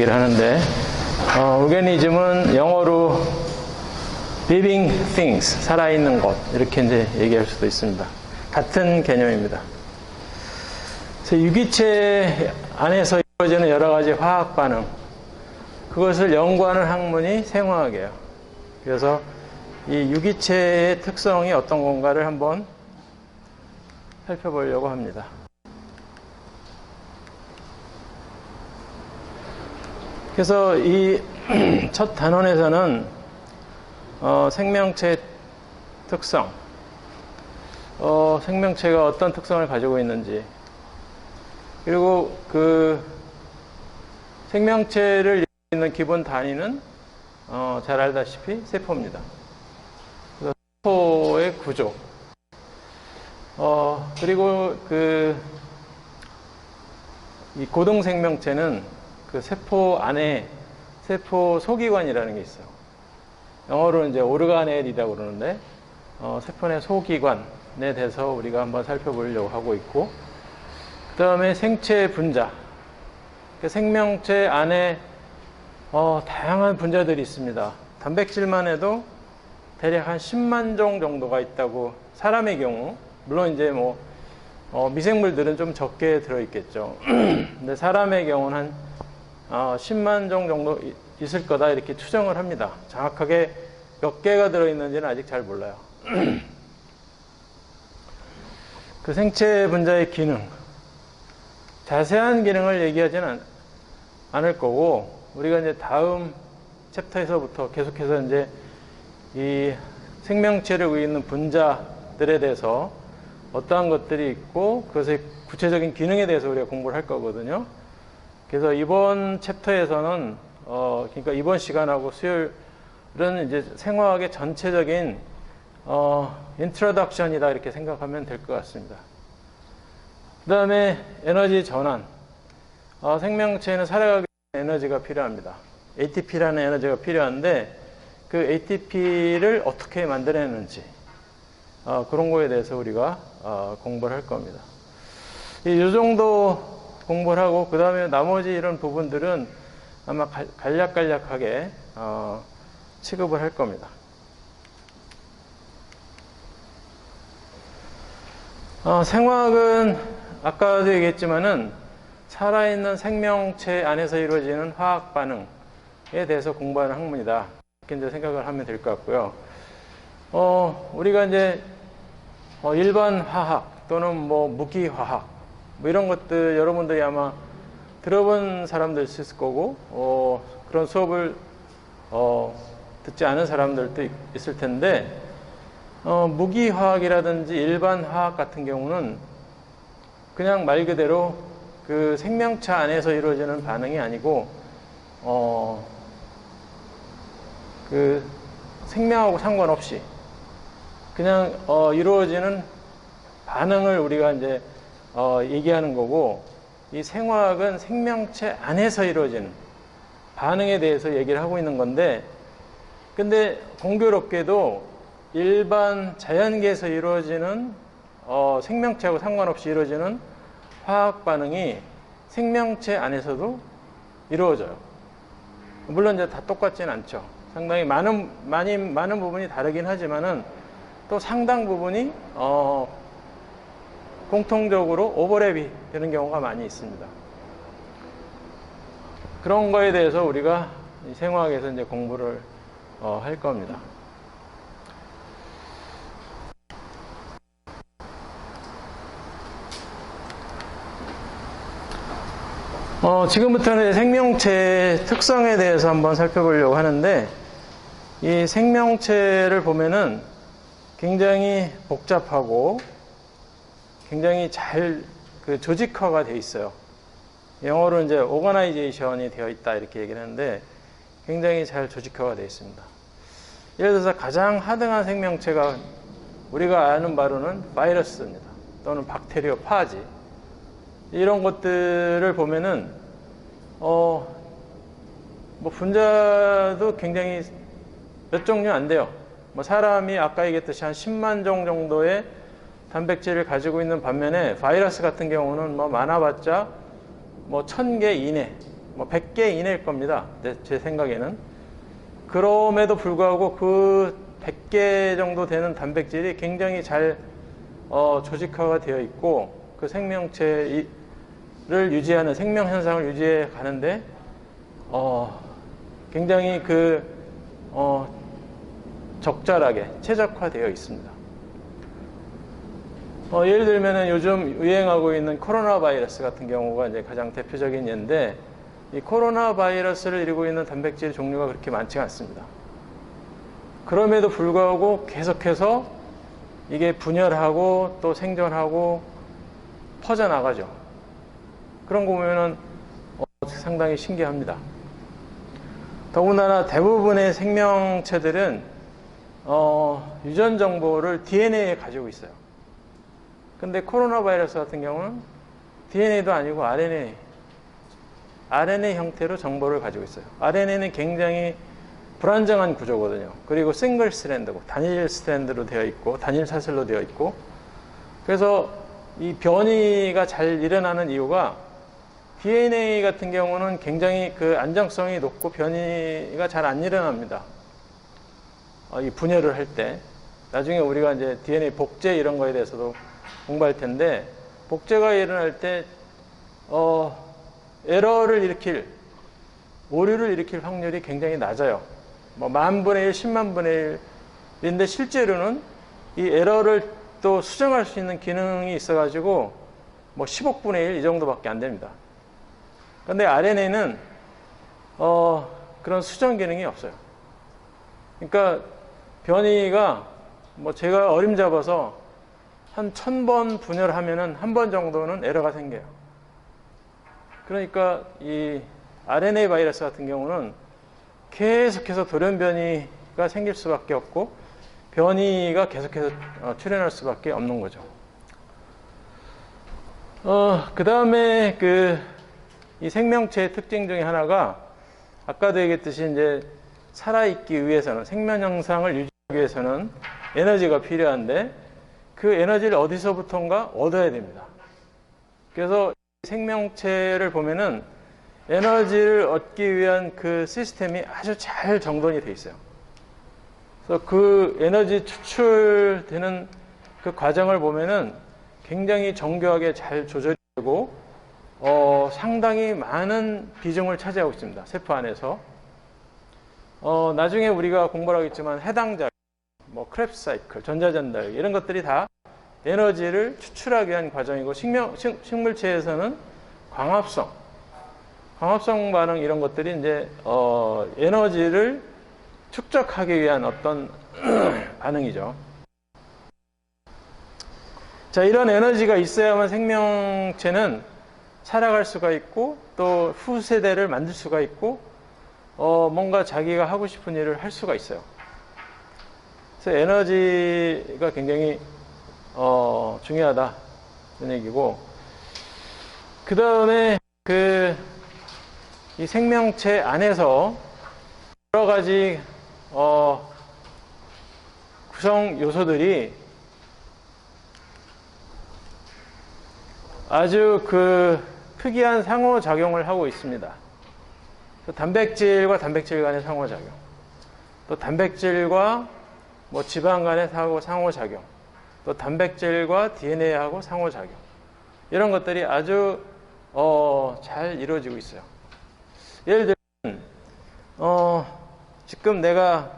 얘기를 하는데, 오르가니즘은 영어로 living things, 살아있는 것, 이렇게 이제 얘기할 수도 있습니다. 같은 개념입니다. 그래서 유기체 안에서 이루어지는 여러 가지 화학 반응, 그것을 연구하는 학문이 생화학이에요. 그래서 이 유기체의 특성이 어떤 건가를 한번 살펴보려고 합니다. 그래서 이 첫 단원에서는 생명체 특성, 생명체가 어떤 특성을 가지고 있는지, 그리고 그 생명체를 이루는 기본 단위는 잘 알다시피 세포입니다. 그래서 세포의 구조, 그리고 이 고등 생명체는 그 세포 안에 세포 소기관이라는 게 있어요. 영어로 이제 오르가넬이라고 그러는데, 세포 내 소기관에 대해서 우리가 한번 살펴보려고 하고 있고, 그 다음에 생체 분자. 생명체 안에 다양한 분자들이 있습니다. 단백질만 해도 대략 한 10만 종 정도가 있다고, 사람의 경우, 물론 이제 미생물들은 좀 적게 들어있겠죠. 근데 사람의 경우는 한 10만 종 정도 있을 거다 이렇게 추정을 합니다. 정확하게 몇 개가 들어있는지는 아직 잘 몰라요. 그 생체 분자의 기능, 자세한 기능을 얘기하지는 않을 거고, 우리가 이제 다음 챕터에서부터 계속해서 이제 이 생명체를 이루는 분자들에 대해서 어떠한 것들이 있고 그것의 구체적인 기능에 대해서 우리가 공부를 할 거거든요. 그래서 이번 챕터에서는 그러니까 이번 시간하고 수요일은 이제 생화학의 전체적인 인트로덕션이다 이렇게 생각하면 될 것 같습니다. 그 다음에 에너지 전환. 생명체는 살아가기 위해 에너지가 필요합니다. ATP라는 에너지가 필요한데 그 ATP를 어떻게 만들어내는지 그런 거에 대해서 우리가 공부를 할 겁니다. 이 정도 공부를 하고 그 다음에 나머지 이런 부분들은 아마 간략간략하게 취급을 할 겁니다. 생화학은 아까도 얘기했지만은 살아있는 생명체 안에서 이루어지는 화학 반응에 대해서 공부하는 학문이다. 이렇게 이제 생각을 하면 될 것 같고요. 우리가 이제 일반 화학 또는 무기화학 이런 것들 여러분들이 아마 들어본 사람도 있을 거고 그런 수업을 듣지 않은 사람들도 있을 텐데 무기화학이라든지 일반 화학 같은 경우는 그냥 말 그대로 그 생명체 안에서 이루어지는 반응이 아니고 그 생명하고 상관없이 그냥 이루어지는 반응을 우리가 이제 얘기하는 거고, 이 생화학은 생명체 안에서 이루어지는 반응에 대해서 얘기를 하고 있는 건데, 근데 공교롭게도 일반 자연계에서 이루어지는 생명체하고 상관없이 이루어지는 화학 반응이 생명체 안에서도 이루어져요. 물론 이제 다 똑같지는 않죠. 상당히 많은 부분이 다르긴 하지만은 또 상당 부분이 공통적으로 오버랩이 되는 경우가 많이 있습니다. 그런 거에 대해서 우리가 생화학에서 이제 공부를 할 겁니다. 지금부터는 생명체의 특성에 대해서 한번 살펴보려고 하는데, 이 생명체를 보면은 굉장히 복잡하고 굉장히 잘 조직화가 되어 있어요. 영어로 이제 오거나이제이션이 되어 있다 이렇게 얘기를 하는데 굉장히 잘 조직화가 되어 있습니다. 예를 들어서 가장 하등한 생명체가 우리가 아는 바로는 바이러스입니다. 또는 박테리아, 파지. 이런 것들을 보면은 분자도 굉장히 몇 종류 안 돼요. 사람이 아까 얘기했듯이 한 10만 종 정도의 단백질을 가지고 있는 반면에 바이러스 같은 경우는 많아봤자 1000개 이내, 뭐 100개 이내일 겁니다. 제 생각에는. 그럼에도 불구하고 그 100개 정도 되는 단백질이 굉장히 잘 조직화가 되어 있고 그 생명체를 유지하는 생명 현상을 유지해 가는데 굉장히 적절하게 최적화되어 있습니다. 예를 들면은 요즘 유행하고 있는 코로나 바이러스 같은 경우가 이제 가장 대표적인 예인데 이 코로나 바이러스를 이루고 있는 단백질 종류가 그렇게 많지가 않습니다. 그럼에도 불구하고 계속해서 이게 분열하고 또 생존하고 퍼져나가죠. 그런 거 보면은 상당히 신기합니다. 더군다나 대부분의 생명체들은 유전 정보를 DNA에 가지고 있어요. 근데 코로나 바이러스 같은 경우는 DNA도 아니고 RNA 형태로 정보를 가지고 있어요. RNA는 굉장히 불안정한 구조거든요. 그리고 싱글 스트랜드고 단일 스트랜드로 되어 있고 단일 사슬로 되어 있고 그래서 이 변이가 잘 일어나는 이유가 DNA 같은 경우는 굉장히 그 안정성이 높고 변이가 잘 안 일어납니다. 이 분열을 할 때 나중에 우리가 이제 DNA 복제 이런 거에 대해서도 공부할 텐데 복제가 일어날 때 에러를 일으킬 오류를 일으킬 확률이 굉장히 낮아요. 뭐 10,000분의 1, 100,000분의 1인데 실제로는 이 에러를 또 수정할 수 있는 기능이 있어가지고 뭐 10억분의 1 이 정도밖에 안 됩니다. 근데 RNA는 그런 수정 기능이 없어요. 그러니까 변이가 뭐 제가 어림잡아서 한 1000번 분열하면은 한 번 정도는 에러가 생겨요. 그러니까 이 RNA 바이러스 같은 경우는 계속해서 돌연 변이가 생길 수밖에 없고 변이가 계속해서 출현할 수밖에 없는 거죠. 그 다음에 이 생명체의 특징 중에 하나가 아까도 얘기했듯이 이제 살아있기 위해서는 생명 형상을 유지하기 위해서는 에너지가 필요한데 그 에너지를 어디서부턴가 얻어야 됩니다. 그래서 생명체를 보면은 에너지를 얻기 위한 그 시스템이 아주 잘 정돈이 되어 있어요. 그래서 그 에너지 추출되는 그 과정을 보면은 굉장히 정교하게 잘 조절이 되고 상당히 많은 비중을 차지하고 있습니다. 세포 안에서. 나중에 우리가 공부를 하겠지만 해당 작용, 뭐 크랩스 사이클, 전자전달 이런 것들이 다 에너지를 추출하기 위한 과정이고 식물체에서는 광합성 반응 이런 것들이 이제 에너지를 축적하기 위한 어떤 반응이죠. 자, 이런 에너지가 있어야만 생명체는 살아갈 수가 있고 또 후세대를 만들 수가 있고 뭔가 자기가 하고 싶은 일을 할 수가 있어요. 그래서 에너지가 굉장히 중요하다 이런 얘기고 그 다음에 이 생명체 안에서 여러 가지 구성 요소들이 아주 특이한 상호작용을 하고 있습니다. 단백질과 단백질 간의 상호작용, 또 단백질과 뭐 지방 간의 상호작용, 또 단백질과 DNA하고 상호작용, 이런 것들이 아주 잘 이루어지고 있어요. 예를 들면 지금 내가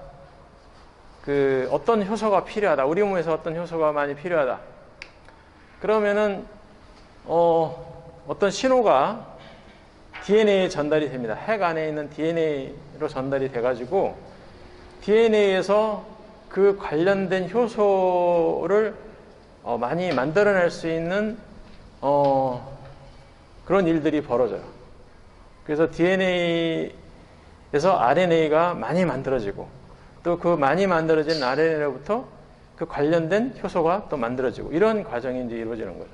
어떤 효소가 필요하다, 우리 몸에서 어떤 효소가 많이 필요하다 그러면은 어떤 신호가 DNA에 전달이 됩니다. 핵 안에 있는 DNA로 전달이 돼가지고 DNA에서 그 관련된 효소를 많이 만들어낼 수 있는 그런 일들이 벌어져요. 그래서 DNA에서 RNA가 많이 만들어지고 또 그 많이 만들어진 RNA로부터 그 관련된 효소가 또 만들어지고 이런 과정이 이제 이루어지는 거죠.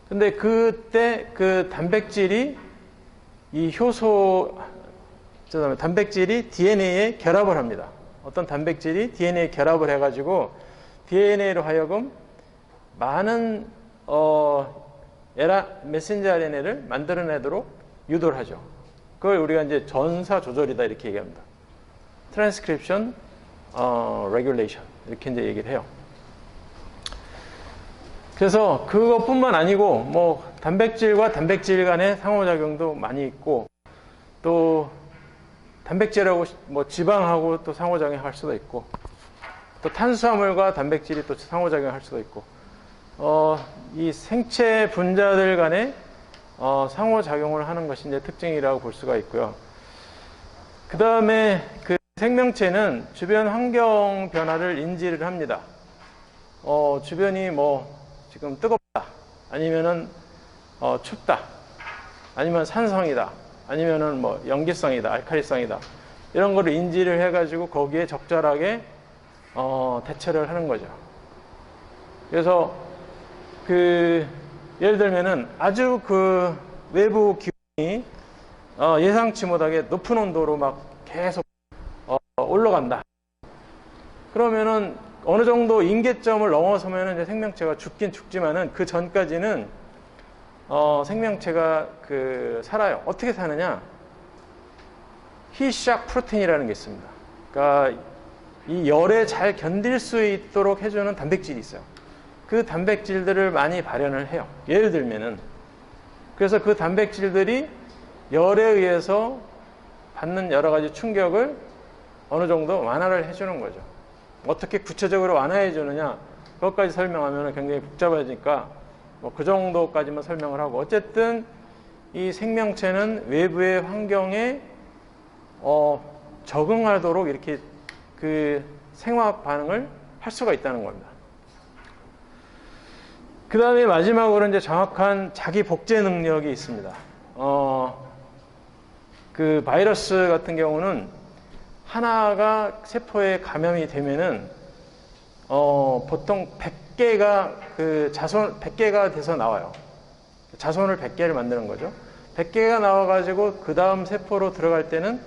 근데 그때 그 단백질이 단백질이 DNA에 결합을 합니다. 어떤 단백질이 DNA에 결합을 해가지고 DNA로 하여금 많은 메신저 RNA를 만들어내도록 유도를 하죠. 그걸 우리가 이제 전사 조절이다 이렇게 얘기합니다. Transcription Regulation 이렇게 이제 얘기를 해요. 그래서 그것뿐만 아니고 뭐 단백질과 단백질 간의 상호작용도 많이 있고 또 단백질하고 뭐 지방하고 또 상호작용할 수도 있고 또 탄수화물과 단백질이 또 상호작용할 수도 있고 이 생체 분자들 간의 상호작용을 하는 것이 이제 특징이라고 볼 수가 있고요. 그 다음에 그 생명체는 주변 환경 변화를 인지를 합니다. 주변이 뭐 지금 뜨겁다, 아니면은 춥다, 아니면 산성이다, 아니면은 뭐 염기성이다, 알칼리성이다 이런 거를 인지를 해가지고 거기에 적절하게 대처를 하는 거죠. 그래서 그 예를 들면은 아주 그 외부 기온이 예상치 못하게 높은 온도로 막 계속 올라간다. 그러면은 어느 정도 임계점을 넘어서면은 이제 생명체가 죽긴 죽지만은 그 전까지는 생명체가 살아요. 어떻게 사느냐? 히샥 프로테인이라는 게 있습니다. 그러니까 이 열에 잘 견딜 수 있도록 해주는 단백질이 있어요. 그 단백질들을 많이 발현을 해요. 예를 들면은 그래서 그 단백질들이 열에 의해서 받는 여러 가지 충격을 어느 정도 완화를 해주는 거죠. 어떻게 구체적으로 완화해 주느냐 그것까지 설명하면 굉장히 복잡해지니까 뭐 그 정도까지만 설명을 하고 어쨌든 이 생명체는 외부의 환경에 적응하도록 이렇게 그 생화학 반응을 할 수가 있다는 겁니다. 그 다음에 마지막으로 이제 정확한 자기 복제 능력이 있습니다. 그 바이러스 같은 경우는 하나가 세포에 감염이 되면은 보통 100개가 100개가 돼서 나와요. 자손을 100개를 만드는 거죠. 100개가 나와가지고 그 다음 세포로 들어갈 때는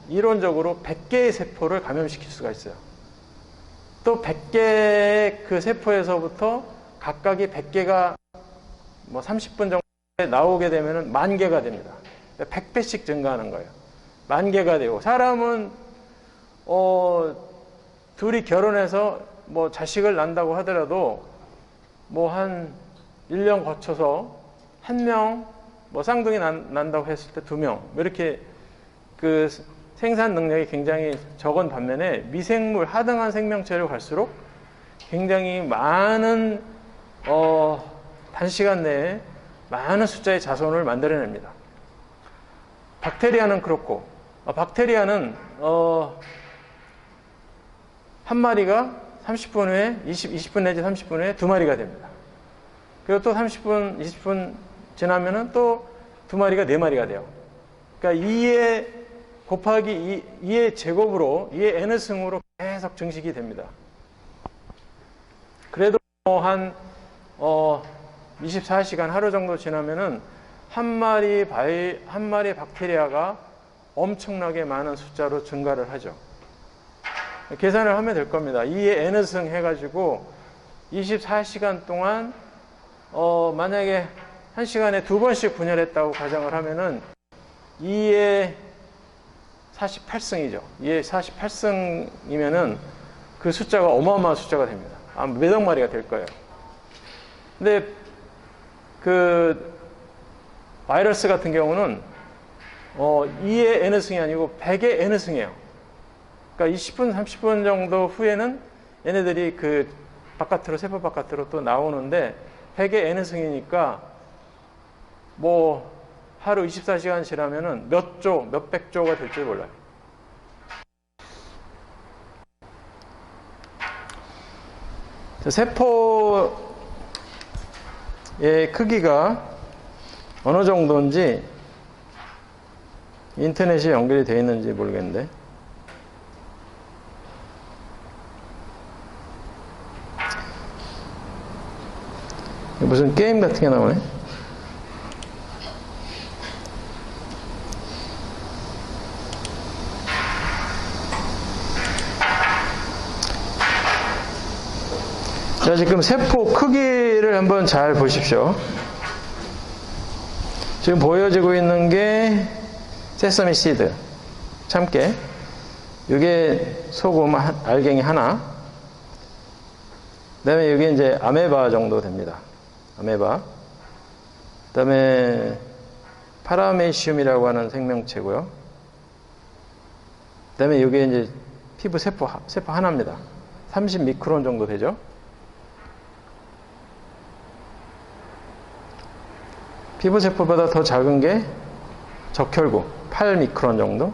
이론적으로 100개의 세포를 감염시킬 수가 있어요. 또 100개의 그 세포에서부터 각각이 100개가 뭐 30분 정도에 나오게 되면은 10,000개가 됩니다. 100배씩 증가하는 거예요. 10,000개가 되고 사람은 둘이 결혼해서 뭐 자식을 낳는다고 하더라도 뭐 한 1년 거쳐서 1명 뭐 쌍둥이 난다고 했을 때 2명 이렇게 그 생산 능력이 굉장히 적은 반면에 미생물 하등한 생명체로 갈수록 굉장히 많은 단시간 내에 많은 숫자의 자손을 만들어냅니다. 박테리아는 그렇고 박테리아는 한 마리가 30분 후에 20분 내지 30분 후에 2마리가 됩니다. 그리고 또 30분 20분 지나면은 또 2마리가 4마리가 돼요. 그러니까 2의 곱하기 2의 제곱으로 2의 n의 승으로 계속 증식이 됩니다. 그래도 한 24시간 하루 정도 지나면은 한 마리 박테리아가 엄청나게 많은 숫자로 증가를 하죠. 계산을 하면 될 겁니다. 2의 n의 승 해가지고 24시간 동안 만약에 1시간에 2번씩 분열했다고 가정을 하면은 2의 48승이죠. 2의 48승이면은 그 숫자가 어마어마한 숫자가 됩니다. 아마 몇억 마리가 될 거예요. 근데 그 바이러스 같은 경우는 2의 n의 승이 아니고 100의 n의 승이에요. 그러니까 20분, 30분 정도 후에는 얘네들이 그 바깥으로, 세포 바깥으로 또 나오는데 100의 n의 승이니까 뭐 하루 24시간 지나면은 몇백 조가 될 줄 몰라요. 세포의 크기가 어느 정도인지 인터넷이 연결이 되어 있는지 모르겠는데 무슨 게임 같은 게 나오네. 자, 지금 세포 크기를 한번 잘 보십시오. 지금 보여지고 있는 게 세서미 시드, 참깨. 이게 소금 알갱이 하나. 그 다음에 이게 이제 아메바 정도 됩니다. 아메바. 그 다음에 파라메시움이라고 하는 생명체고요. 그 다음에 이게 이제 피부 세포 하나입니다. 30 미크론 정도 되죠. 피부 세포보다 더 작은 게 적혈구 8 미크론 정도.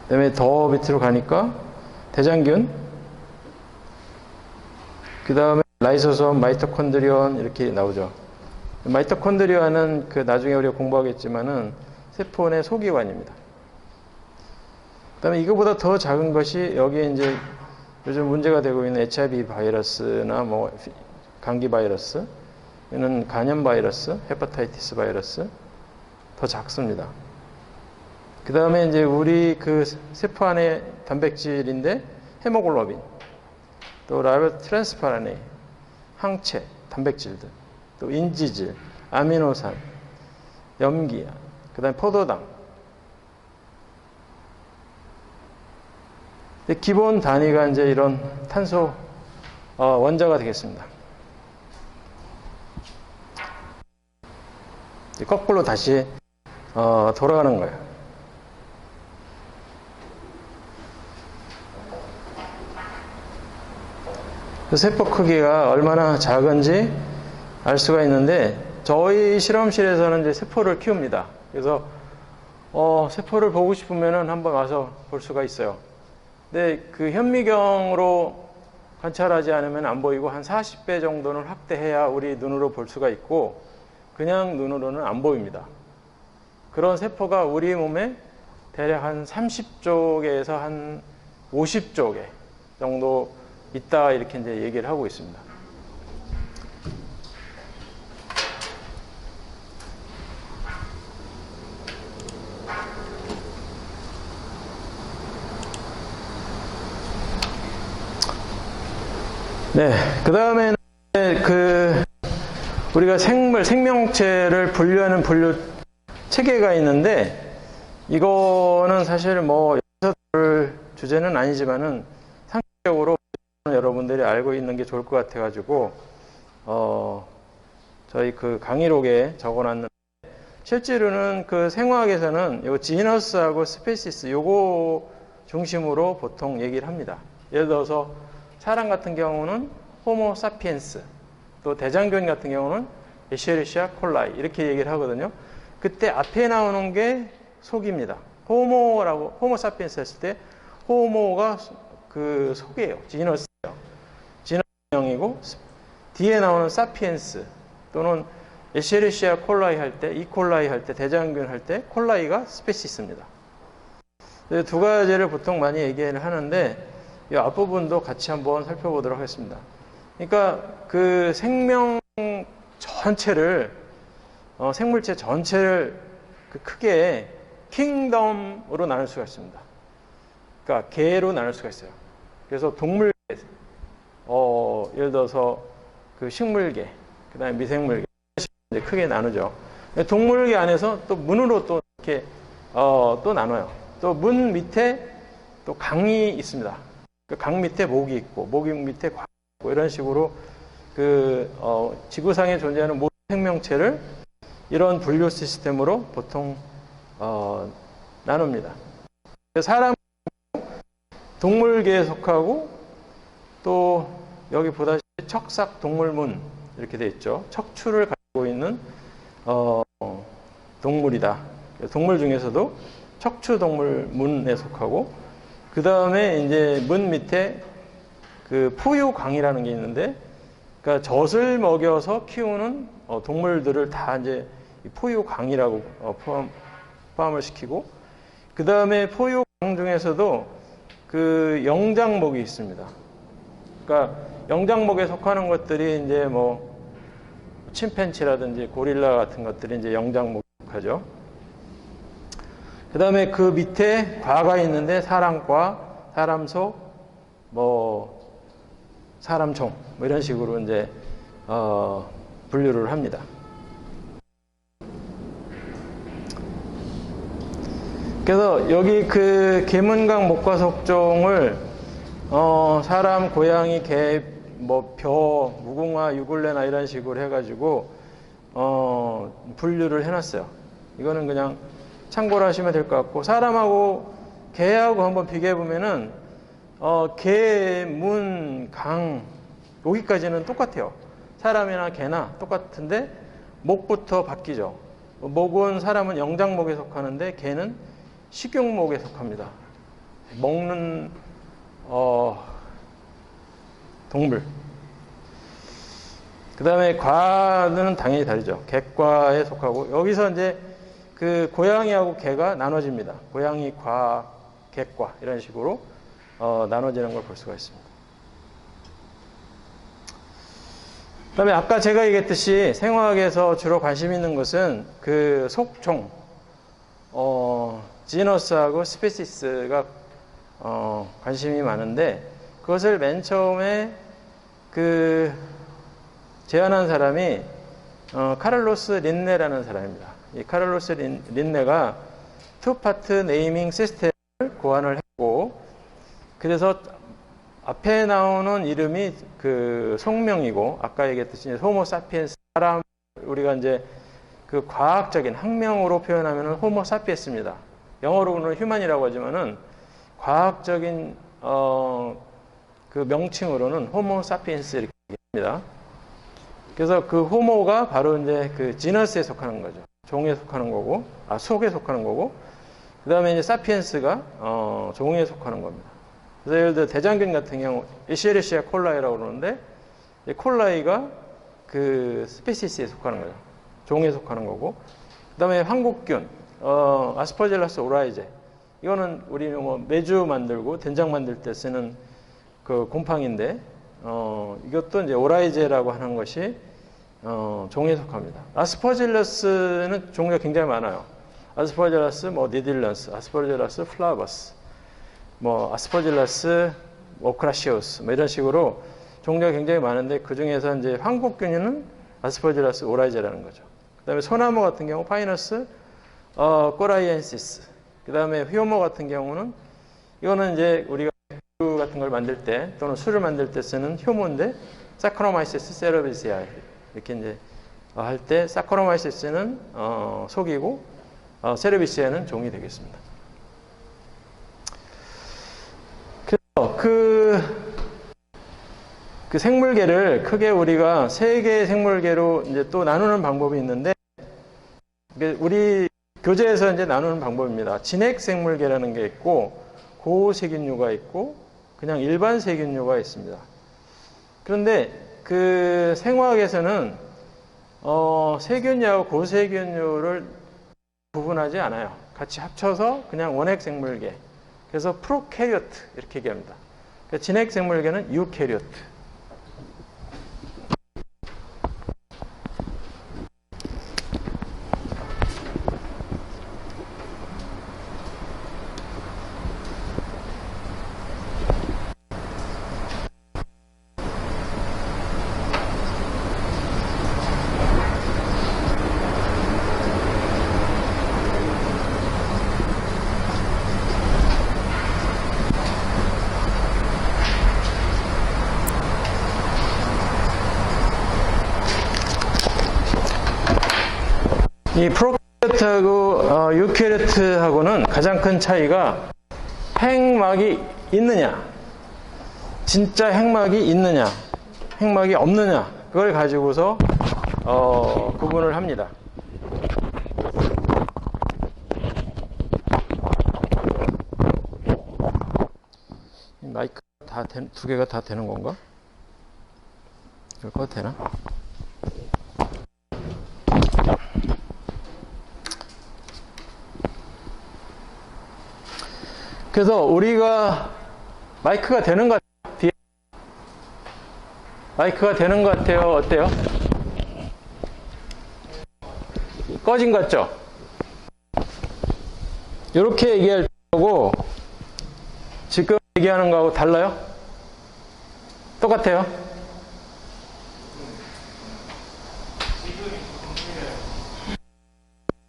그 다음에 더 밑으로 가니까 대장균, 그 다음에 라이소솜, 마이토콘드리온 이렇게 나오죠. 마이토콘드리아는 그 나중에 우리가 공부하겠지만은 세포 내 소기관입니다. 그 다음에 이거보다 더 작은 것이 여기에 이제 요즘 문제가 되고 있는 HIV 바이러스나 뭐 감기 바이러스, 이는 간염 바이러스, 헤파타이티스 바이러스 더 작습니다. 그 다음에 이제 우리 그 세포 안에 단백질인데 헤모글로빈, 또 라이보 트랜스파라네, 항체, 단백질들, 또 인지질, 아미노산, 염기, 그 다음에 포도당. 기본 단위가 이제 이런 탄소 원자가 되겠습니다. 거꾸로 다시 돌아가는 거예요. 그 세포 크기가 얼마나 작은지 알 수가 있는데, 저희 실험실에서는 이제 세포를 키웁니다. 그래서 세포를 보고 싶으면은 한번 와서 볼 수가 있어요. 근데 그 현미경으로 관찰하지 않으면 안 보이고 한 40배 정도는 확대해야 우리 눈으로 볼 수가 있고, 그냥 눈으로는 안 보입니다. 그런 세포가 우리 몸에 대략 한 30조 개에서 한 50조 개 정도 있다, 이렇게 이제 얘기를 하고 있습니다. 네, 그 다음에는 우리가 생명체를 분류하는 분류 체계가 있는데, 이거는 사실 뭐 여기서 볼 주제는 아니지만은 상식적으로 여러분들이 알고 있는 게 좋을 것 같아가지고 저희 그 강의록에 적어놨는데, 실제로는 그 생화학에서는 요 지너스하고 스페시스 요거 중심으로 보통 얘기를 합니다. 예를 들어서 사람 같은 경우는 호모 사피엔스, 또 대장균 같은 경우는 에셰리시아 콜라이 이렇게 얘기를 하거든요. 그때 앞에 나오는 게 속입니다. 호모 사피엔스 했을 때 호모가 그 속이에요. 지너스예요. 지너스형이고, 뒤에 나오는 사피엔스 또는 에셰리시아 콜라이 할 때, 이콜라이 할 때, 대장균 할 때 콜라이가 스페시스입니다. 두 가지를 보통 많이 얘기를 하는데, 이 앞부분도 같이 한번 살펴보도록 하겠습니다. 그러니까 그 생명 전체를, 생물체 전체를 그 크게 킹덤으로 나눌 수가 있습니다. 그러니까 개로 나눌 수가 있어요. 그래서 동물계, 예를 들어서 그 식물계, 그 다음에 미생물계, 이제 크게 나누죠. 동물계 안에서 또 문으로 또 이렇게 또 나눠요. 또 문 밑에 또 강이 있습니다. 그 강 밑에 목이 있고, 목 밑에 과 있고, 이런 식으로 그 지구상에 존재하는 모든 생명체를 이런 분류 시스템으로 보통 나눕니다. 사람 동물계에 속하고, 또 여기 보다시피 척삭 동물문 이렇게 되어 있죠. 척추를 가지고 있는 동물이다. 동물 중에서도 척추 동물문에 속하고, 그 다음에 이제 문 밑에 그 포유광이라는 게 있는데, 그러니까 젖을 먹여서 키우는 동물들을 다 이제 포유광이라고 포함을 시키고, 그 다음에 포유광 중에서도 그 영장목이 있습니다. 그러니까 영장목에 속하는 것들이 이제 뭐 침팬치라든지 고릴라 같은 것들이 이제 영장목에 속하죠. 그 다음에 그 밑에 과가 있는데 사람과, 사람소, 뭐 사람총, 뭐 이런 식으로 이제 분류를 합니다. 그래서 여기 그 계문강 목과속종을 사람, 고양이, 개, 뭐 벼, 무궁화, 유골레나 이런 식으로 해가지고 분류를 해놨어요. 이거는 그냥 참고를 하시면 될 것 같고, 사람하고 개하고 한번 비교해 보면은 개, 문, 강 여기까지는 똑같아요. 사람이나 개나 똑같은데 목부터 바뀌죠. 목은 사람은 영장목에 속하는데 개는 식용목에 속합니다. 먹는 동물. 그 다음에 과는 당연히 다르죠. 객과에 속하고, 여기서 이제 그 고양이하고 개가 나눠집니다. 고양이, 과, 객과 이런 식으로 나눠지는 걸 볼 수가 있습니다. 그 다음에 아까 제가 얘기했듯이 생화학에서 주로 관심 있는 것은 그 속종, 지너스하고 스페시스가 관심이 많은데, 그것을 맨 처음에 그 제안한 사람이 카를로스 린네라는 사람입니다. 이 카를로스 린네가 투파트 네이밍 시스템을 고안을 했고, 그래서 앞에 나오는 이름이 그 속명이고, 아까 얘기했듯이 호모 사피엔스, 사람, 우리가 이제 그 과학적인 학명으로 표현하면 호모 사피엔스입니다. 영어로는 휴먼이라고 하지만은 과학적인 그 명칭으로는 호모 사피엔스 이렇게 얘기합니다. 그래서 그 호모가 바로 이제 그 지너스에 속하는 거죠. 종에 속하는 거고, 속에 속하는 거고, 그 다음에 이제 사피엔스가 종에 속하는 겁니다. 그래서 예를 들어 대장균 같은 경우 이시에리시아 콜라이라고 그러는데, 이 콜라이가 그 스페시스에 속하는 거죠. 종에 속하는 거고, 그 다음에 황국균, 아스퍼질러스 오라이제, 이거는 우리는 뭐 메주 만들고 된장 만들 때 쓰는 그 곰팡인데, 이것도 이제 오라이제라고 하는 것이 종에 속합니다. 아스퍼질러스는 종류가 굉장히 많아요. 아스퍼질러스 뭐 니딜런스, 아스퍼질러스 플라버스, 뭐 아스퍼질러스 오크라시오스, 뭐 이런 식으로 종류가 굉장히 많은데, 그 중에서 이제 황국균은 아스퍼질러스 오라이제라는 거죠. 그다음에 소나무 같은 경우 파이너스 코라이엔시스, 그다음에 효모 같은 경우는 이거는 이제 우리가 물 같은 걸 만들 때 또는 술을 만들 때 쓰는 효모인데, 사카로마이시스 세러비시아 이렇게 이제 할 때 사카로마이시스는 속이고 세러비시아는 종이 되겠습니다. 그래서 그 생물계를 크게 우리가 세 개의 생물계로 이제 또 나누는 방법이 있는데, 우리 교재에서 이제 나누는 방법입니다. 진핵 생물계라는 게 있고, 고세균류가 있고, 그냥 일반 세균류가 있습니다. 그런데 그 생화학에서는 세균류하고 고세균류를 구분하지 않아요. 같이 합쳐서 그냥 원핵 생물계. 그래서 프로캐리오트 이렇게 얘기합니다. 그러니까 진핵 생물계는 유캐리오트. 이 프로캐리오트하고 유캐리오트하고는 가장 큰 차이가 핵막이 있느냐, 진짜 핵막이 있느냐, 핵막이 없느냐, 그걸 가지고서 구분을 합니다. 마이크 두 개가 다 되는 건가? 이거 되나? 그래서 우리가 마이크가 되는 것 같아요. 마이크가 되는 것 같아요. 어때요? 꺼진 것 같죠? 이렇게 얘기할 거고 지금 얘기하는 거하고 달라요? 똑같아요?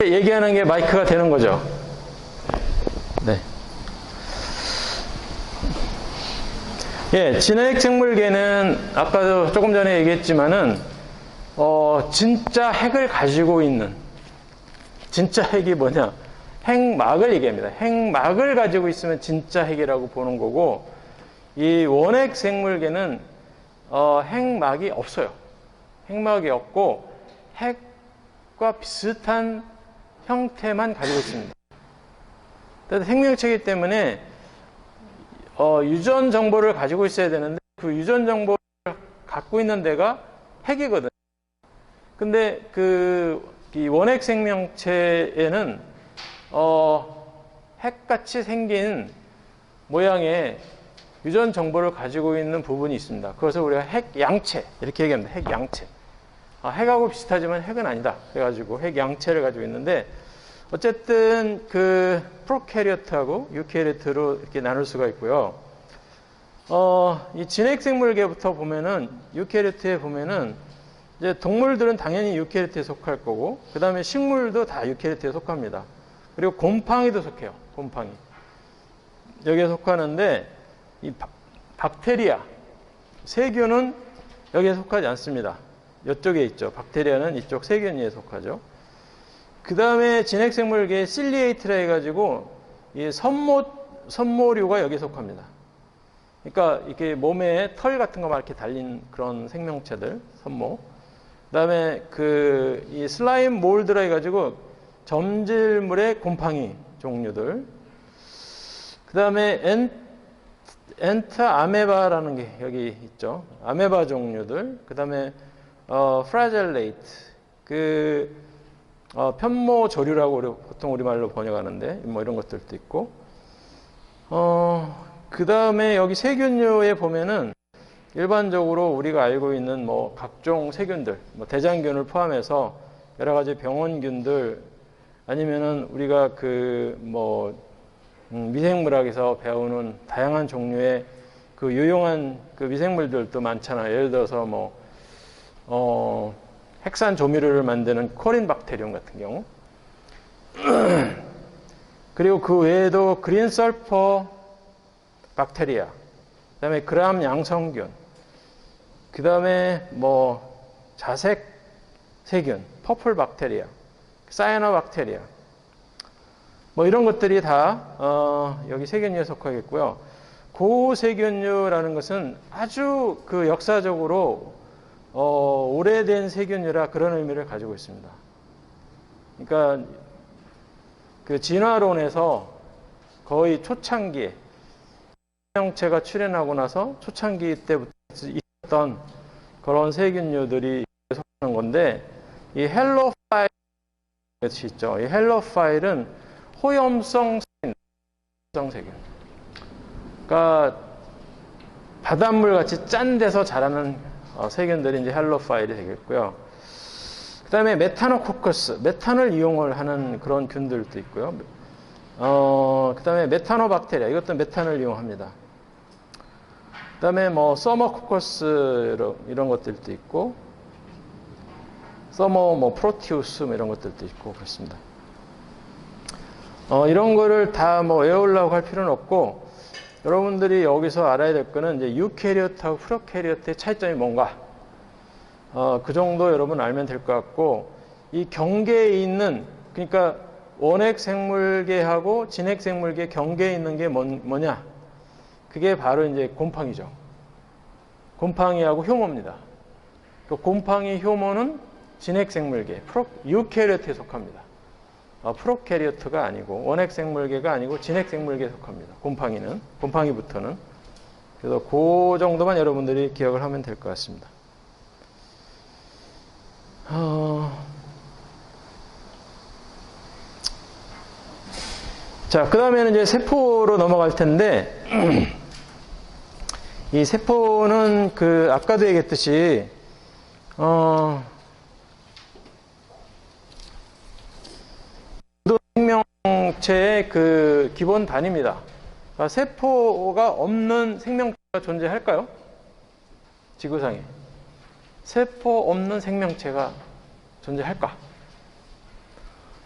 얘기하는 게 마이크가 되는 거죠. 네. 예, 진핵 생물계는 아까도 조금 전에 얘기했지만은 진짜 핵을 가지고 있는, 진짜 핵이 뭐냐? 핵막을 얘기합니다. 핵막을 가지고 있으면 진짜 핵이라고 보는 거고, 이 원핵 생물계는 핵막이 없어요. 핵막이 없고 핵과 비슷한 형태만 가지고 있습니다. 생명체이기 때문에 유전 정보를 가지고 있어야 되는데 그 유전 정보를 갖고 있는 데가 핵이거든요. 근데 이 원핵 생명체에는 핵같이 생긴 모양의 유전 정보를 가지고 있는 부분이 있습니다. 그것을 우리가 핵양체 이렇게 얘기합니다. 핵양체. 핵하고 비슷하지만 핵은 아니다. 그래가지고 핵양체를 가지고 있는데 어쨌든 그 프로캐리어트하고 유캐리어트로 이렇게 나눌 수가 있고요. 이 진핵생물계부터 보면은 유캐리어트에 보면은 이제 동물들은 당연히 유캐리어트에 속할 거고, 그 다음에 식물도 다 유캐리어트에 속합니다. 그리고 곰팡이도 속해요. 곰팡이 여기에 속하는데 이 박테리아, 세균은 여기에 속하지 않습니다. 이쪽에 있죠. 박테리아는 이쪽 세균에 속하죠. 그 다음에 진핵생물계에 실리에이트라 해가지고 이 선모류가 여기에 속합니다. 그러니까 이렇게 몸에 털 같은 거 막 이렇게 달린 그런 생명체들, 선모. 그 다음에 이 슬라임 몰드라 해가지고 점질물의 곰팡이 종류들. 그 다음에 엔터 아메바라는 게 여기 있죠. 아메바 종류들. 그 다음에 프라젤레이트, 편모조류라고 보통 우리말로 번역하는데 뭐 이런 것들도 있고, 그 다음에 여기 세균류에 보면은 일반적으로 우리가 알고 있는 뭐 각종 세균들, 뭐 대장균을 포함해서 여러 가지 병원균들, 아니면은 우리가 미생물학에서 배우는 다양한 종류의 유용한 미생물들도 많잖아요. 예를 들어서 핵산 조미료를 만드는 코린 박테리움 같은 경우. 그리고 그 외에도 그린 설퍼 박테리아, 그 다음에 그람 양성균, 그 다음에 자색 세균, 퍼플 박테리아, 사이아노 박테리아, 이런 것들이 다 여기 세균류에 속하겠고요. 고세균류라는 것은 아주 역사적으로 오래된 세균류라 그런 의미를 가지고 있습니다. 그러니까 진화론에서 거의 초창기에 생명체가 출현하고 나서 초창기 때부터 있었던 그런 세균류들이 속하는 건데, 이 헬로파일 있죠. 이 헬로파일은 호염성 세균. 그러니까 바닷물 같이 짠 데서 자라는 세균들이 이제 헬로파일이 되겠고요. 그 다음에 메타노코커스, 메탄을 이용을 하는 그런 균들도 있고요. 그 다음에 메타노박테리아, 이것도 메탄을 이용합니다. 그 다음에 서머코커스 이런 것들도 있고, 프로티우스 이런 것들도 있고 그렇습니다. 이런 거를 다 외우려고 할 필요는 없고, 여러분들이 여기서 알아야 될 거는 이제 유캐리어트하고 프로캐리어트의 차이점이 뭔가, 그 정도 여러분 알면 될 것 같고, 이 경계에 있는, 그러니까 원핵 생물계하고 진핵 생물계 경계에 있는 게 뭐냐? 그게 바로 이제 곰팡이죠. 곰팡이하고 효모입니다. 그 곰팡이 효모는 진핵 생물계, 유캐리어트에 속합니다. 프로캐리어트가 아니고, 원핵 생물계가 아니고 진핵 생물계에 속합니다. 곰팡이부터는. 그래서 그 정도만 여러분들이 기억을 하면 될 것 같습니다. 자, 그 다음에는 이제 세포로 넘어갈 텐데, 이 세포는 아까도 얘기했듯이, 생명체의 기본 단위입니다. 그러니까 세포가 없는 생명체가 존재할까요? 지구상에. 세포 없는 생명체가 존재할까?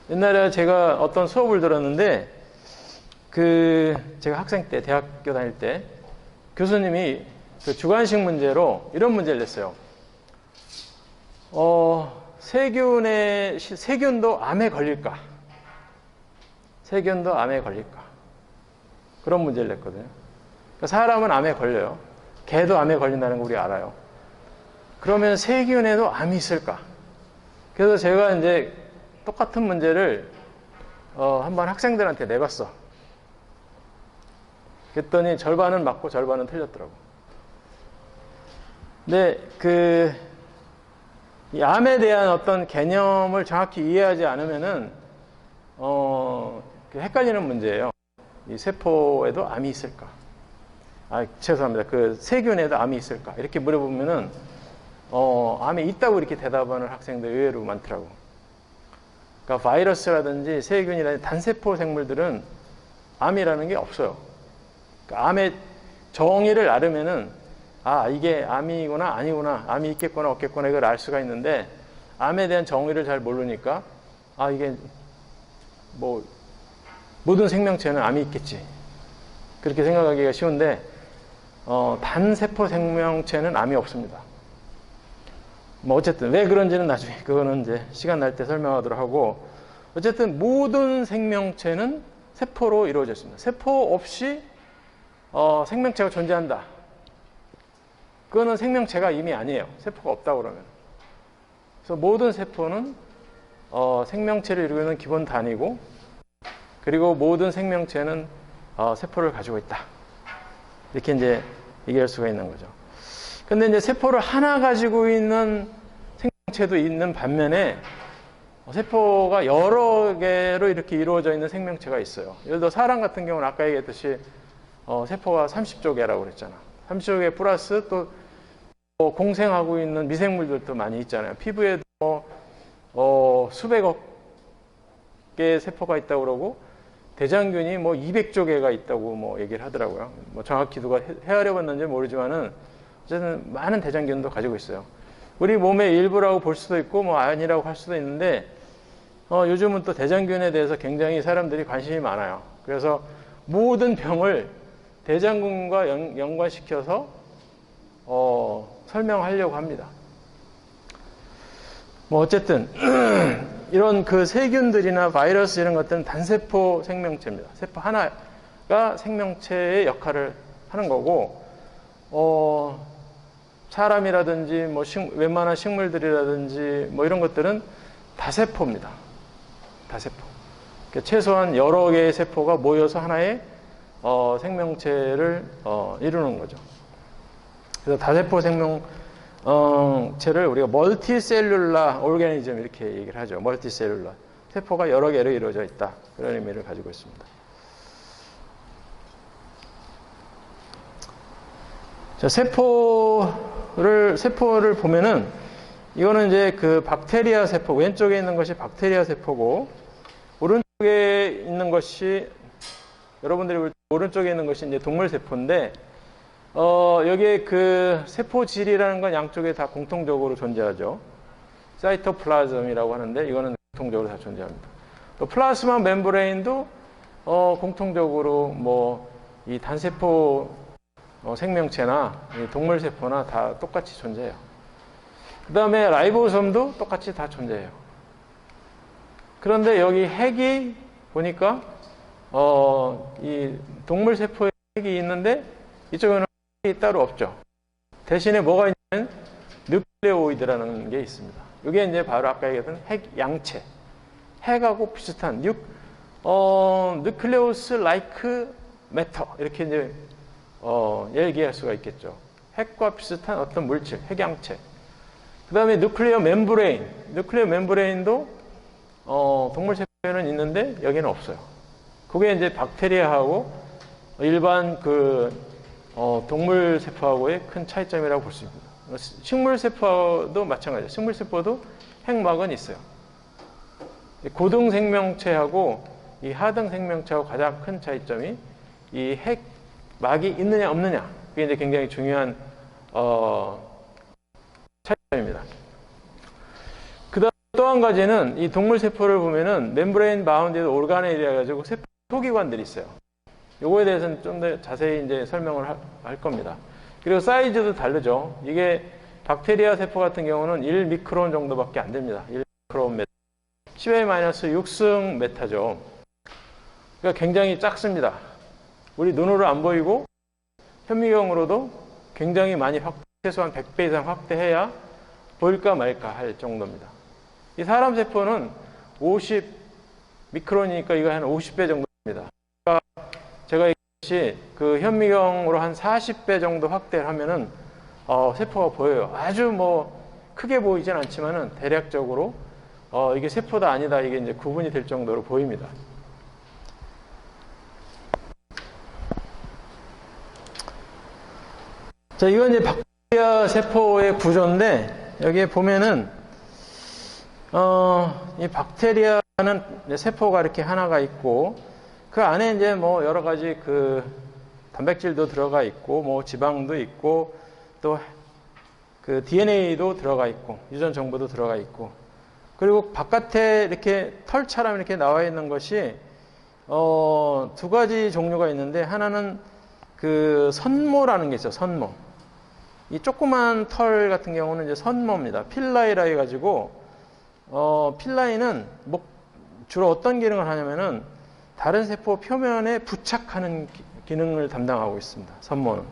옛날에 제가 어떤 수업을 들었는데, 제가 학생 때, 대학교 다닐 때 교수님이 그 주관식 문제로 이런 문제를 냈어요. 세균도 암에 걸릴까? 세균도 암에 걸릴까? 그런 문제를 냈거든요. 그러니까 사람은 암에 걸려요. 개도 암에 걸린다는 거 우리 알아요. 그러면 세균에도 암이 있을까? 그래서 제가 이제 똑같은 문제를 한번 학생들한테 내봤어. 그랬더니 절반은 맞고 절반은 틀렸더라고. 근데 이 암에 대한 어떤 개념을 정확히 이해하지 않으면은 헷갈리는 문제예요. 이 세포에도 암이 있을까? 죄송합니다. 세균에도 암이 있을까? 이렇게 물어보면은 암이 있다고 이렇게 대답하는 학생들 의외로 많더라고. 그러니까 바이러스라든지 세균이라든지 단세포 생물들은 암이라는 게 없어요. 그러니까 암의 정의를 알으면은 이게 암이구나 아니구나, 암이 있겠구나 없겠구나 이걸 알 수가 있는데, 암에 대한 정의를 잘 모르니까 이게 뭐 모든 생명체는 암이 있겠지 그렇게 생각하기가 쉬운데, 단세포 생명체는 암이 없습니다. 뭐 어쨌든 왜 그런지는 나중에 그거는 이제 시간 날 때 설명하도록 하고, 어쨌든 모든 생명체는 세포로 이루어져 있습니다. 세포 없이 생명체가 존재한다. 그거는 생명체가 이미 아니에요. 세포가 없다 그러면. 그래서 모든 세포는 생명체를 이루고 있는 기본 단위고, 그리고 모든 생명체는 세포를 가지고 있다. 이렇게 이제 얘기할 수가 있는 거죠. 근데 이제 세포를 하나 가지고 있는 생명체도 있는 반면에 세포가 여러 개로 이렇게 이루어져 있는 생명체가 있어요. 예를 들어 사람 같은 경우는 아까 얘기했듯이 세포가 30조 개라고 그랬잖아. 30조 개 플러스 또 공생하고 있는 미생물들도 많이 있잖아요. 피부에도 수백억 개의 세포가 있다고 그러고, 대장균이 200조 개가 있다고 얘기를 하더라고요. 정확히 누가 헤아려 봤는지 모르지만은 어쨌든 많은 대장균도 가지고 있어요. 우리 몸의 일부라고 볼 수도 있고 아니라고 할 수도 있는데, 요즘은 또 대장균에 대해서 굉장히 사람들이 관심이 많아요. 그래서 모든 병을 대장균과 연관시켜서 설명하려고 합니다. 어쨌든 이런 세균들이나 바이러스 이런 것들은 단세포 생명체입니다. 세포 하나가 생명체의 역할을 하는 거고, 사람이라든지 웬만한 식물들이라든지 이런 것들은 다세포입니다. 다세포. 그러니까 최소한 여러 개의 세포가 모여서 하나의 생명체를 이루는 거죠. 그래서 다세포 생명체를 우리가 멀티셀룰라 오르가니즘 이렇게 얘기를 하죠. 멀티셀룰라. 세포가 여러 개로 이루어져 있다. 그런 의미를 가지고 있습니다. 자, 세포를 보면은, 이거는 이제 박테리아 세포, 왼쪽에 있는 것이 박테리아 세포고, 오른쪽에 있는 것이, 여러분들이 볼 때 오른쪽에 있는 것이 이제 동물 세포인데, 여기에 세포질이라는 건 양쪽에 다 공통적으로 존재하죠. 사이토플라즘이라고 하는데, 이거는 공통적으로 다 존재합니다. 또 플라스마 멤브레인도, 공통적으로 이 단세포 생명체나 동물세포나 다 똑같이 존재해요. 그 다음에 라이보솜도 똑같이 다 존재해요. 그런데 여기 핵이 보니까 이 동물세포에 핵이 있는데 이쪽에는 핵이 따로 없죠. 대신에 뭐가 있냐면 뉴클레오이드라는 게 있습니다. 이게 이제 바로 아까 얘기했던 핵양체. 핵하고 비슷한 뉴클레오스 라이크 매터 이렇게 이제 얘기할 수가 있겠죠. 핵과 비슷한 어떤 물질, 핵양체. 그 다음에 뉴클리어 멤브레인. 뉴클리어 멤브레인도 동물세포에는 있는데 여기는 없어요. 그게 이제 박테리아하고 일반 동물세포하고의 큰 차이점이라고 볼 수 있습니다. 식물세포도 마찬가지예요. 식물세포도 핵막은 있어요. 고등생명체하고 이 하등생명체하고 가장 큰 차이점이 이 핵막이 있느냐 없느냐. 그게 이제 굉장히 중요한 차이점입니다. 그 다음 또 한 가지는 이 동물세포를 보면은 멤브레인 바운디드 오르가넬이라 가지고 세포 소기관들이 있어요. 요거에 대해서는 좀 더 자세히 이제 설명을 할 겁니다. 그리고 사이즈도 다르죠. 이게 박테리아 세포 같은 경우는 1미크론 정도밖에 안 됩니다. 1미크론 메타. 10-6승 메타죠. 그러니까 굉장히 작습니다. 우리 눈으로 안 보이고 현미경으로도 굉장히 많이 최소한 100배 이상 확대해야 보일까 말까 할 정도입니다. 이 사람 세포는 50 미크론이니까 이거 한 50배 정도입니다. 그러니까 제가 얘기했듯이 그 현미경으로 한 40배 정도 확대를 하면은 세포가 보여요. 아주 뭐 크게 보이진 않지만은 대략적으로 이게 세포다 아니다 이게 이제 구분이 될 정도로 보입니다. 자, 이건 이제 박테리아 세포의 구조인데 여기에 보면은 이 박테리아는 세포가 이렇게 하나가 있고 그 안에 이제 뭐 여러 가지 그 단백질도 들어가 있고 뭐 지방도 있고 또 그 DNA도 들어가 있고 유전 정보도 들어가 있고 그리고 바깥에 이렇게 털처럼 이렇게 나와 있는 것이 두 가지 종류가 있는데 하나는 그 선모라는 게 있어요. 선모. 이 조그만 털 같은 경우는 이제 선모입니다. 필라이라 해가지고 필라이는 주로 어떤 기능을 하냐면은 다른 세포 표면에 부착하는 기능을 담당하고 있습니다. 선모는.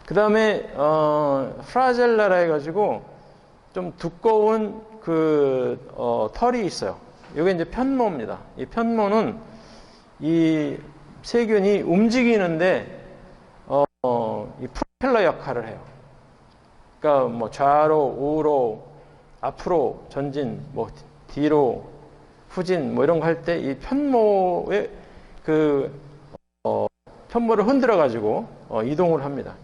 그 다음에 프라젤라라 해가지고 좀 두꺼운 그 털이 있어요. 이게 이제 편모입니다. 이 편모는 이 세균이 움직이는데 이 프로펠러 역할을 해요. 그러니까 뭐 좌로, 우로, 앞으로 전진, 뭐 뒤로 후진 뭐 이런 거 할 때 이 편모의 그 편모를 흔들어 가지고 이동을 합니다.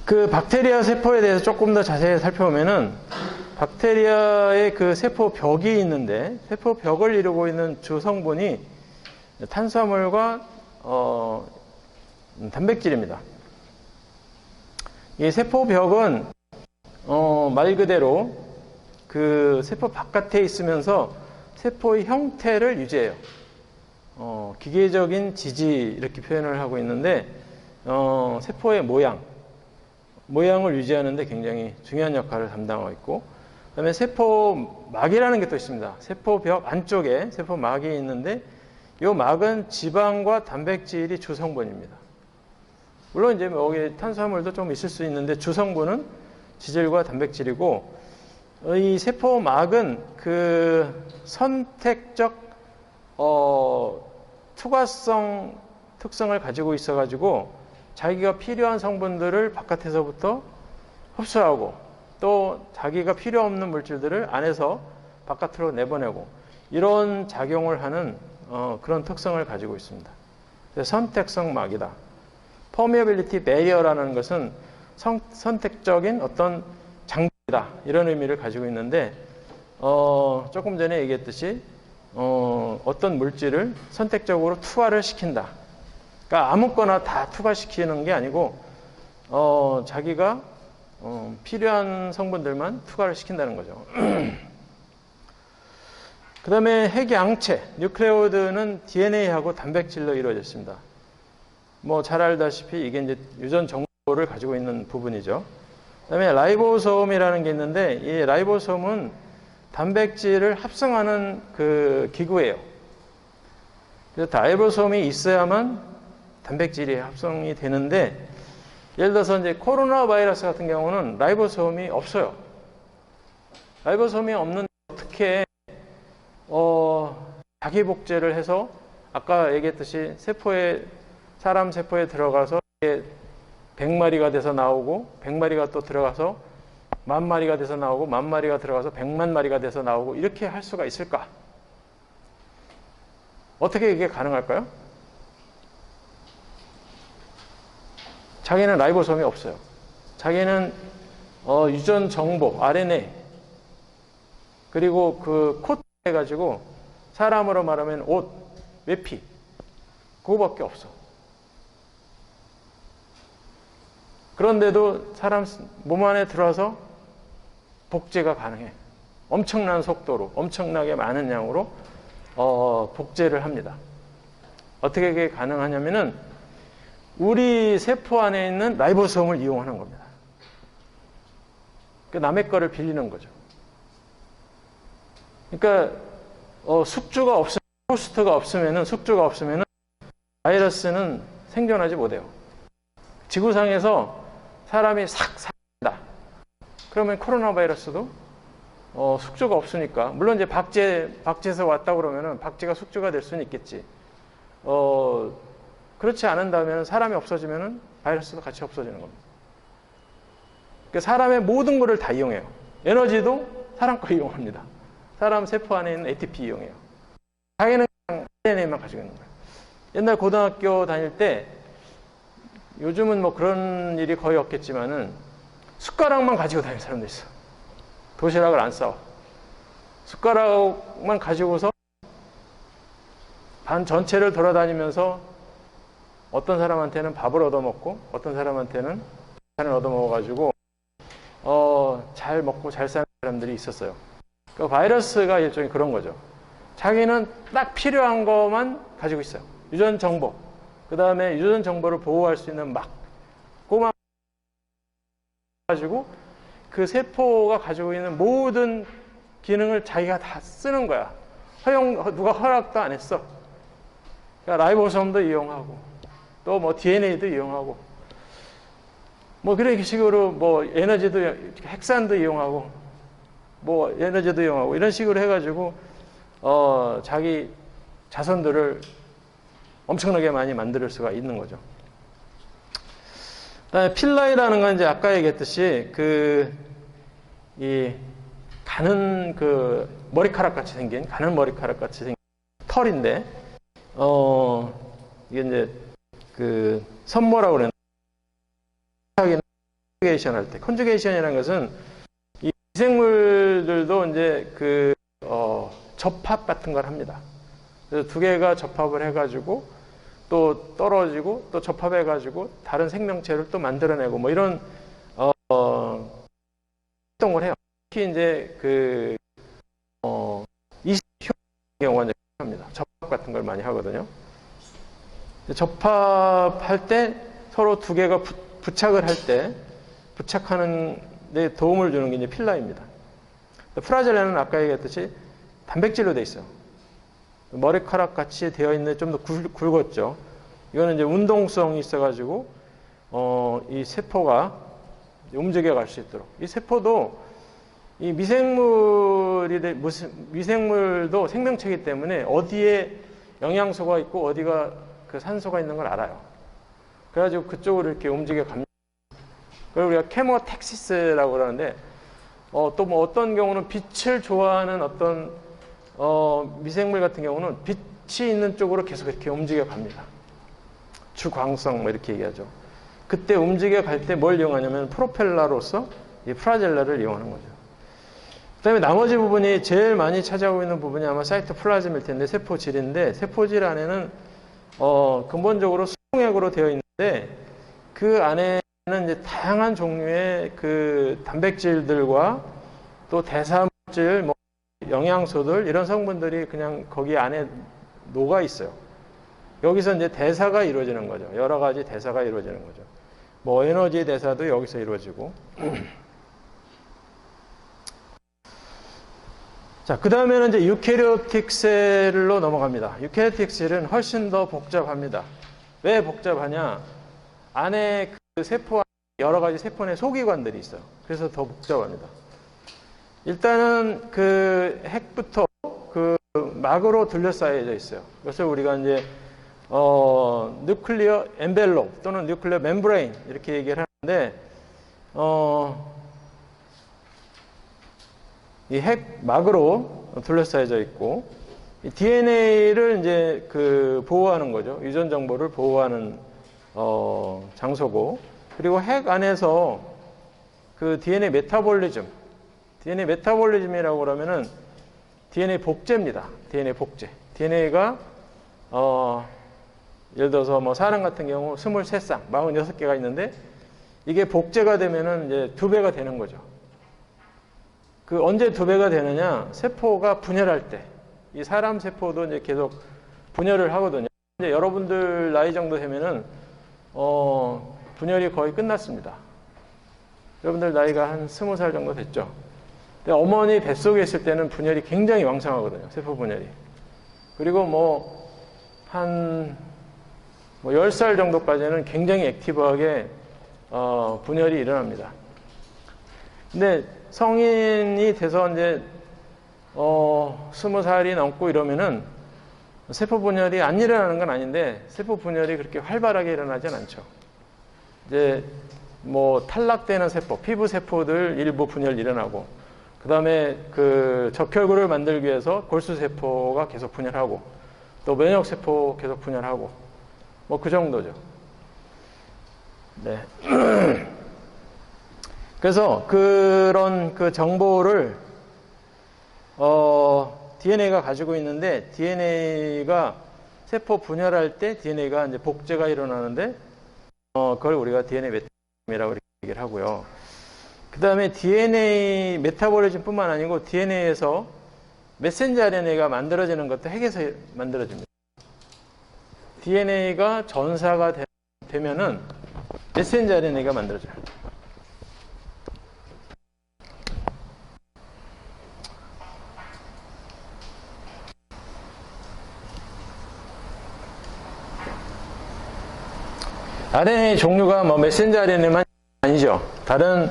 그 박테리아 세포에 대해서 조금 더 자세히 살펴보면은 박테리아의 그 세포 벽이 있는데 세포 벽을 이루고 있는 주 성분이 탄수화물과 단백질입니다. 이 세포 벽은 말 그대로 그 세포 바깥에 있으면서 세포의 형태를 유지해요. 기계적인 지지 이렇게 표현을 하고 있는데 세포의 모양을 유지하는데 굉장히 중요한 역할을 담당하고 있고 그다음에 세포막이라는 게 또 있습니다. 세포벽 안쪽에 세포막이 있는데 이 막은 지방과 단백질이 주성분입니다. 물론 이제 여기 탄수화물도 좀 있을 수 있는데 주성분은 지질과 단백질이고 이 세포막은 그 선택적 투과성 특성을 가지고 있어가지고 자기가 필요한 성분들을 바깥에서부터 흡수하고 또 자기가 필요 없는 물질들을 안에서 바깥으로 내보내고 이런 작용을 하는 그런 특성을 가지고 있습니다. 선택성 막이다. Permeability barrier라는 것은 선택적인 어떤 장벽이다. 이런 의미를 가지고 있는데 조금 전에 얘기했듯이 어떤 물질을 선택적으로 투하를 시킨다. 그러니까 아무거나 다 투과시키는 게 아니고 자기가 필요한 성분들만 투과를 시킨다는 거죠. 그 다음에 핵양체, 뉴클레오이드는 DNA하고 단백질로 이루어졌습니다. 뭐 잘 알다시피 이게 이제 유전 정보를 가지고 있는 부분이죠. 그 다음에 라이보솜이라는 게 있는데 이 라이보솜은 단백질을 합성하는 그 기구예요. 그래서 라이보솜이 있어야만 단백질이 합성이 되는데 예를 들어서 이제 코로나 바이러스 같은 경우는 라이보솜이 없어요. 라이보솜이 없는데 어떻게 자기 복제를 해서 아까 얘기했듯이 사람 세포에 들어가서 100마리가 돼서 나오고 100마리가 또 들어가서 10,000마리가 돼서 나오고 10,000마리가 들어가서 100만 마리가 돼서 나오고 이렇게 할 수가 있을까? 어떻게 이게 가능할까요? 자기는 라이보솜이 없어요. 자기는 유전 정보, RNA 그리고 그 코드 해가지고 사람으로 말하면 옷, 외피 그거밖에 없어. 그런데도 사람 몸 안에 들어와서 복제가 가능해. 엄청난 속도로, 엄청나게 많은 양으로 복제를 합니다. 어떻게 그게 가능하냐면은 우리 세포 안에 있는 라이보솜을 이용하는 겁니다. 남의 거를 빌리는 거죠. 그러니까 숙주가 없으면, 호스트가 없으면은, 숙주가 없으면은 바이러스는 생존하지 못해요. 지구상에서 사람이 싹 살다. 그러면 코로나 바이러스도 숙주가 없으니까, 물론 이제 박쥐에서 왔다 그러면은 박쥐가 숙주가 될 수는 있겠지. 그렇지 않은다면 사람이 없어지면은 바이러스도 같이 없어지는 겁니다. 그러니까 사람의 모든 것을 다 이용해요. 에너지도 사람 거 이용합니다. 사람 세포 안에 있는 ATP 이용해요. 자기는 그냥 DNA만 가지고 있는 거예요. 옛날 고등학교 다닐 때, 요즘은 뭐 그런 일이 거의 없겠지만은 숟가락만 가지고 다니는 사람도 있어. 도시락을 안 싸워. 숟가락만 가지고서 반 전체를 돌아다니면서 어떤 사람한테는 밥을 얻어먹고 어떤 사람한테는 반찬을 얻어먹어가지고 잘 먹고 잘 사는 사람들이 있었어요. 그러니까 바이러스가 일종의 그런 거죠. 자기는 딱 필요한 것만 가지고 있어요. 유전 정보, 그 다음에 유전 정보를 보호할 수 있는 막 꼬마 가지고 그 세포가 가지고 있는 모든 기능을 자기가 다 쓰는 거야. 누가 허락도 안 했어. 그러니까 라이보솜도 이용하고 또 뭐 DNA도 이용하고 뭐 그런 식으로 뭐 에너지도, 핵산도 이용하고 뭐 에너지도 이용하고 이런 식으로 해가지고 자기 자손들을 엄청나게 많이 만들 수가 있는 거죠. 그다음에 필라이라는 건 이제 아까 얘기했듯이 이 가는 머리카락 같이 생긴, 가는 머리카락 같이 생긴 털인데, 이게 이제 선모라고 그러는, 컨주게이션 할 때, 컨주게이션이라는 것은 이 미생물들도 이제 접합 같은 걸 합니다. 그래서 두 개가 접합을 해가지고 또 떨어지고 또 접합해가지고 다른 생명체를 또 만들어내고 뭐 이런 활동을 해요. 특히 이제 이식효 경우가 이제 합니다. 접합 같은 걸 많이 하거든요. 접합할 때 서로 두 개가 부착을 할 때 부착하는 데 도움을 주는 게 이제 필라입니다. 플라젤라는 아까 얘기했듯이 단백질로 돼 있어요. 머리카락 같이 되어 있는데 좀 더 굵었죠. 이거는 이제 운동성이 있어가지고 이 세포가 움직여 갈 수 있도록. 이 세포도 이 미생물도 생명체이기 때문에 어디에 영양소가 있고 어디가 산소가 있는 걸 알아요. 그래가지고 그쪽으로 이렇게 움직여 갑니다. 그리고 우리가 케모택시스라고 그러는데 또 뭐 어떤 경우는 빛을 좋아하는 어떤 미생물 같은 경우는 빛이 있는 쪽으로 계속 이렇게 움직여 갑니다. 주광성 뭐 이렇게 얘기하죠. 그때 움직여 갈 때 뭘 이용하냐면 프로펠러로서 이 플라젤라를 이용하는 거죠. 그 다음에 나머지 부분이 제일 많이 차지하고 있는 부분이 아마 사이토플라즘일 텐데 세포질인데, 세포질 안에는 근본적으로 수용액으로 되어 있는데 그 안에는 이제 다양한 종류의 단백질들과 또 대사물질, 뭐 영양소들 이런 성분들이 그냥 거기 안에 녹아 있어요. 여기서 이제 대사가 이루어지는 거죠. 여러 가지 대사가 이루어지는 거죠. 뭐 에너지 대사도 여기서 이루어지고. 자, 그 다음에는 이제 유캐리오틱 셀로 넘어갑니다. 유캐리오틱 셀은 훨씬 더 복잡합니다. 왜 복잡하냐? 안에 세포 안에 여러 가지 세포 내 소기관들이 있어요. 그래서 더 복잡합니다. 일단은 핵부터 막으로 둘러싸여져 있어요. 그래서 우리가 이제 뉴클리어 엔벨롭 또는 뉴클리어 멤브레인 이렇게 얘기를 하는데 이 핵막으로 둘러싸여져 있고 이 DNA를 이제 보호하는 거죠. 유전 정보를 보호하는 장소고, 그리고 핵 안에서 DNA 메타볼리즘이라고 그러면은 DNA 복제입니다. DNA 복제. DNA가 예를 들어서 뭐 사람 같은 경우 23쌍, 46개가 있는데 이게 복제가 되면은 이제 2배가 되는 거죠. 그 언제 2배가 되느냐? 세포가 분열할 때. 이 사람 세포도 이제 계속 분열을 하거든요. 이제 여러분들 나이 정도 되면은 분열이 거의 끝났습니다. 여러분들 나이가 한 20살 정도 됐죠. 근데 어머니 뱃속에 있을 때는 분열이 굉장히 왕성하거든요. 세포 분열이. 그리고 한 10살 정도까지는 굉장히 액티브하게 분열이 일어납니다. 근데 성인이 돼서 이제 20살이 넘고 이러면은 세포 분열이 안 일어나는 건 아닌데 세포 분열이 그렇게 활발하게 일어나진 않죠. 이제 탈락되는 세포, 피부 세포들 일부 분열 일어나고, 그 다음에 그 적혈구를 만들기 위해서 골수 세포가 계속 분열하고, 또 면역 세포 계속 분열하고, 그 정도죠. 네. 그래서 그런 그 정보를 DNA가 가지고 있는데, DNA가 세포 분열할 때 DNA가 이제 복제가 일어나는데, 그걸 우리가 DNA 메타보리즘이라고 얘기를 하고요. 그 다음에 DNA 메타보리즘 뿐만 아니고 DNA에서 메신저 RNA가 만들어지는 것도 핵에서 만들어집니다. DNA가 전사가 되면은 메신저 RNA가 만들어져요. RNA 종류가 메신저 RNA만 아니죠. 다른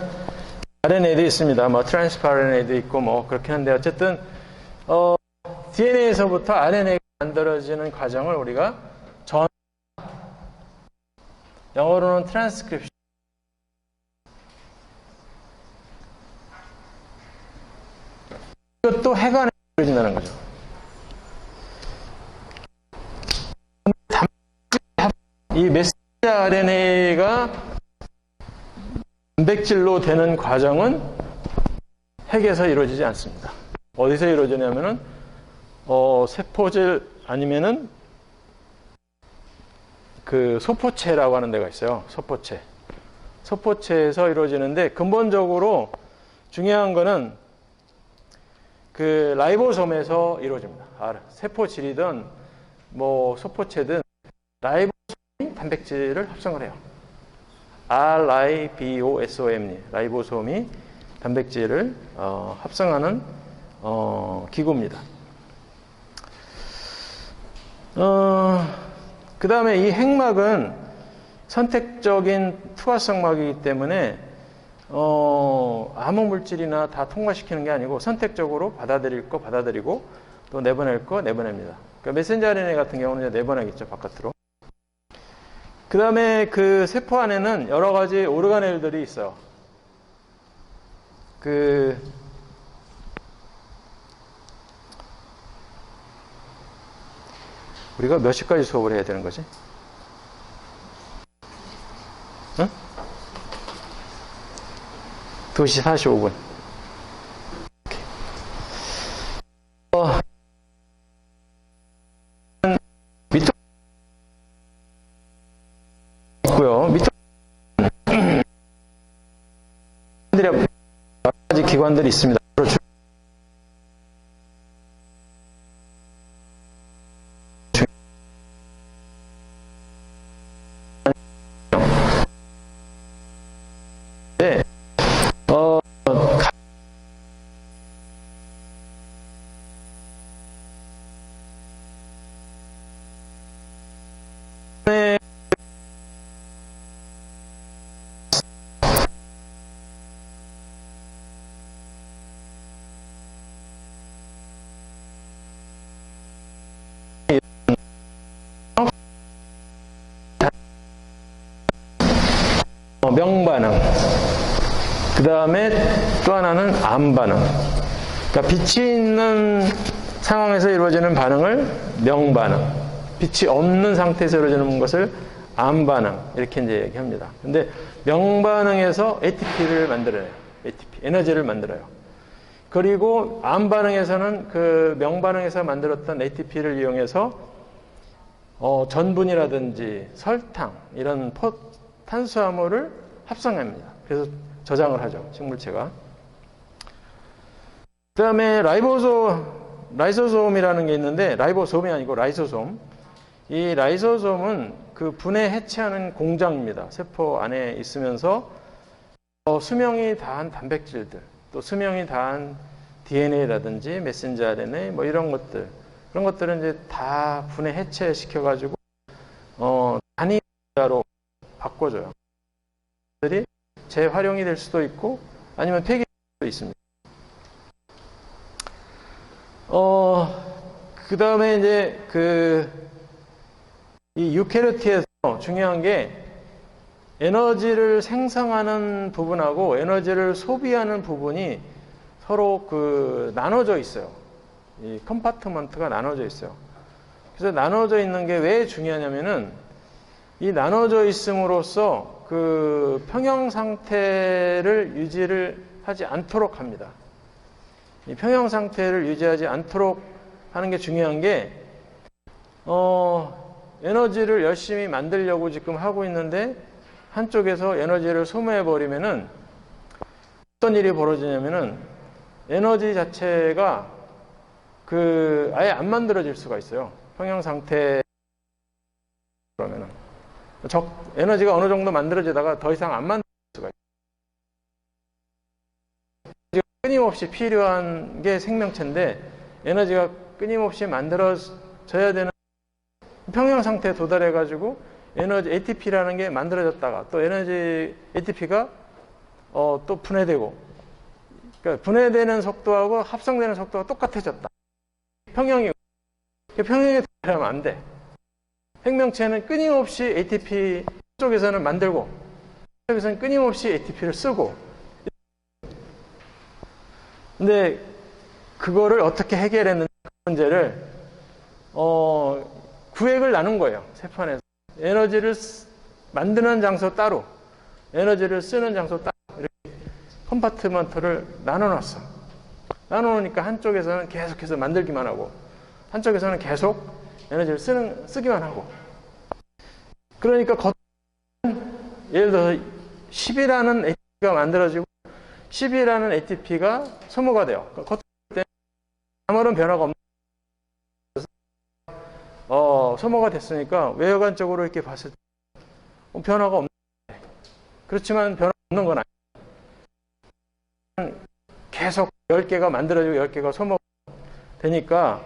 RNA도 있습니다. 트랜스퍼 RNA도 있고 그렇긴 한데, 어쨌든 DNA에서부터 RNA가 만들어지는 과정을 우리가 영어로는 트랜스크립션. 이것도 핵 안에 이루어진다는 거죠. 이 메신저 RNA가 단백질로 되는 과정은 핵에서 이루어지지 않습니다. 어디서 이루어지냐면은 세포질 아니면은 그 소포체라고 하는 데가 있어요. 소포체에서 이루어지는데, 근본적으로 중요한 거는 그 라이보솜에서 이루어집니다. 세포질이든 소포체든 라이보솜이 단백질을 합성을 해요. RIBOSOM, 라이보솜이 단백질을 합성하는 기구입니다. 그 다음에 이 핵막은 선택적인 투하성막이기 때문에 아무 물질이나 다 통과시키는 게 아니고 선택적으로 받아들일 거 받아들이고 또 내보낼 거 내보냅니다. 그러니까 메신저 RNA 같은 경우는 이제 내보내겠죠, 바깥으로. 그 다음에 그 세포 안에는 여러 가지 오르가넬들이 있어요. 우리가 몇 시까지 수업을 해야 되는 거지? 응? 2시 45분. 여러 가지 기관들이 있습니다. 네. 명반응. 그 다음에 또 하나는 암반응. 그러니까 빛이 있는 상황에서 이루어지는 반응을 명반응, 빛이 없는 상태에서 이루어지는 것을 암반응, 이렇게 이제 얘기합니다. 근데 명반응에서 ATP를 만들어요. ATP, 에너지를 만들어요. 그리고 암반응에서는 그 명반응에서 만들었던 ATP를 이용해서 전분이라든지 설탕, 이런 탄수화물을 합성합니다. 그래서 저장을 하죠, 식물체가. 그다음에 라이소솜이라는 게 있는데, 라이보솜이 아니고 라이소솜. 이 라이소솜은 그 분해 해체하는 공장입니다. 세포 안에 있으면서 수명이 다한 단백질들, 또 수명이 다한 DNA라든지 메신저 RNA 뭐 이런 것들, 그런 것들은 이제 다 분해 해체시켜가지고 단위로 바꿔줘요. 들이 재활용이 될 수도 있고 아니면 폐기될 수도 있습니다. 그 다음에 이제 이 유캐리от에서 중요한 게 에너지를 생성하는 부분하고 에너지를 소비하는 부분이 서로 나눠져 있어요. 이 컴파트먼트가 나눠져 있어요. 그래서 나눠져 있는 게 왜 중요하냐면은 이 나눠져 있음으로써 그 평형 상태를 유지를 하지 않도록 합니다. 이 평형 상태를 유지하지 않도록 하는 게 중요한 게, 에너지를 열심히 만들려고 지금 하고 있는데, 한쪽에서 에너지를 소모해버리면은, 어떤 일이 벌어지냐면은, 에너지 자체가 아예 안 만들어질 수가 있어요. 평형 상태, 그러면은. 에너지가 어느 정도 만들어지다가 더 이상 안 만들 수가 있어요. 끊임없이 필요한 게 생명체인데 에너지가 끊임없이 만들어져야 되는 평형 상태에 도달해가지고 에너지 ATP라는 게 만들어졌다가 또 에너지 ATP가 또 분해되고, 그러니까 분해되는 속도하고 합성되는 속도가 똑같아졌다. 평형에 도달하면 안 돼. 생명체는 끊임없이 ATP 쪽에서는 만들고 쪽에서는 끊임없이 ATP를 쓰고. 근데 그거를 어떻게 해결했는지 그 문제를 구획을 나눈 거예요. 세포 안에서. 에너지를 만드는 장소 따로, 에너지를 쓰는 장소 따로 이렇게 컴파트먼트를 나눠놨어. 나눠놓으니까 한쪽에서는 계속해서 만들기만 하고 한쪽에서는 계속 에너지를 쓰기만 하고. 그러니까 예를 들어서 10이라는 ATP가 만들어지고 10이라는 ATP가 소모가 돼요. 겉을 때 아무런 변화가 없는 소모가 됐으니까 외관적으로 이렇게 봤을 때 변화가 없는 거예요. 그렇지만 변화 없는 건 아니에요. 계속 10개가 만들어지고 10개가 소모가 되니까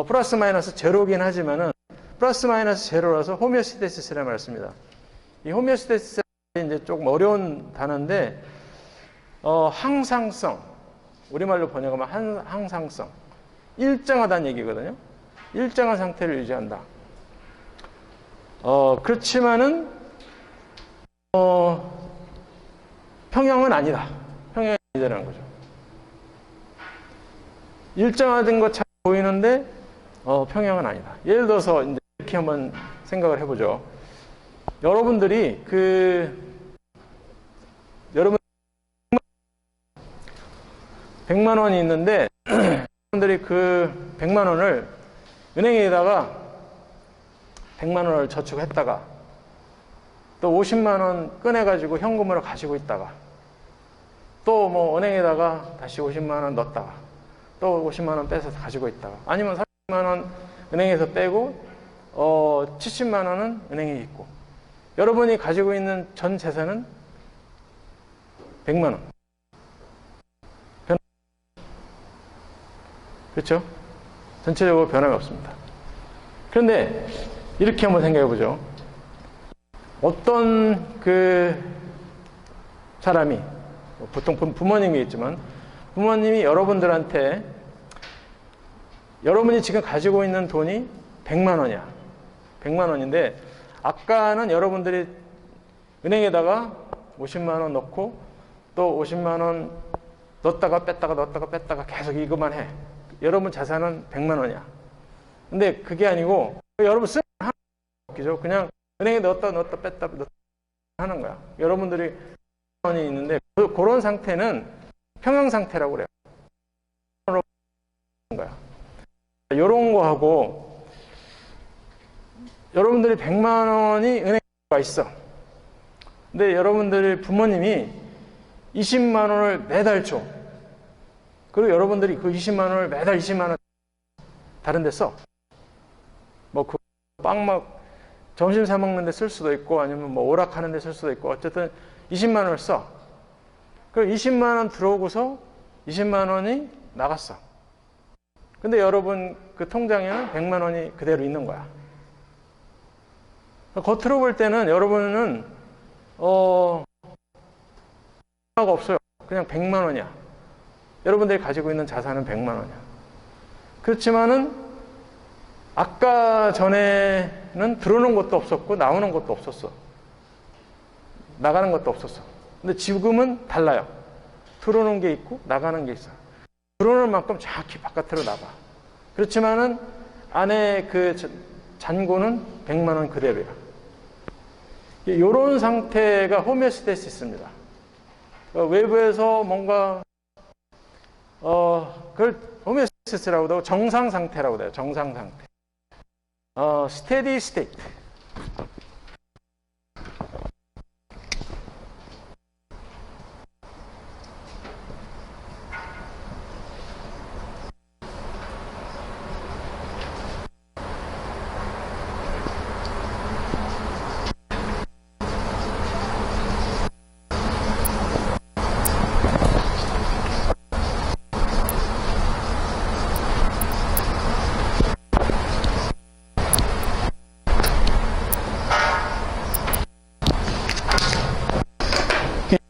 플러스 마이너스 제로긴 하지만은 플러스 마이너스 제로라서 호메오스테시스라는 말을 씁니다. 이 호메오스테시스는 이제 조금 어려운 단어인데 항상성, 우리말로 번역하면 항상성, 일정하다는 얘기거든요. 일정한 상태를 유지한다. 그렇지만은 평형은 아니다. 평형이 아니다라는 거죠. 일정화된 것처럼 보이는데 평형은 아니다. 예를 들어서 이제 이렇게 한번 생각을 해보죠. 여러분들이 여러분 100만 원이 있는데 여러분들이 그 100만 원을 은행에다가 100만 원을 저축했다가 또 50만 원 꺼내가지고 현금으로 가지고 있다가 또 뭐 은행에다가 다시 50만 원 넣었다가 또 50만 원 빼서 가지고 있다가 아니면 30만 원 은행에서 빼고 70만 원은 은행에 있고 여러분이 가지고 있는 전 재산은 100만 원. 그렇죠? 전체적으로 변함이 없습니다. 그런데 이렇게 한번 생각해 보죠. 어떤 사람이 보통 부모님이겠지만 부모님이 여러분들한테 여러분이 지금 가지고 있는 돈이 100만 원이야. 100만 원인데 아까는 여러분들이 은행에다가 50만 원 넣고 또 50만 원 넣었다가 뺐다가 계속 이것만 해. 여러분 자산은 100만 원이야. 근데 그게 아니고 여러분 쓰는 하는 거죠. 그냥 은행에 넣었다 뺐다 하는 거야. 여러분들이 100만 원이 있는데 그런 상태는 평형 상태라고 그래요. 거야. 이런 거하고 여러분들이 100만 원이 은행에 가 있어. 근데 여러분들의 부모님이 20만 원을 매달 줘. 그리고 여러분들이 그 20만 원을 매달 20만 원 다른 데 써. 뭐 그 빵 막 점심 사 먹는 데 쓸 수도 있고 아니면 뭐 오락하는 데 쓸 수도 있고 어쨌든 20만 원을 써. 그럼 20만 원 들어오고서 20만 원이 나갔어. 근데 여러분 그 통장에는 100만 원이 그대로 있는 거야. 겉으로 볼 때는 여러분은 하나가 없어요. 그냥 100만 원이야. 여러분들이 가지고 있는 자산은 100만 원이야. 그렇지만은 아까 전에는 들어오는 것도 없었고 나오는 것도 없었어. 나가는 것도 없었어. 근데 지금은 달라요. 들어오는 게 있고 나가는 게 있어. 들어오는 만큼 정확히 바깥으로 나가. 그렇지만은 안에 그 잔고는 100만 원 그대로야. 이런 상태가 호메오스테시스입니다. 외부에서 뭔가 그걸 호메오스테시스라고도 하고 정상 상태라고도 해요. 정상 상태. 스테디 스테이트.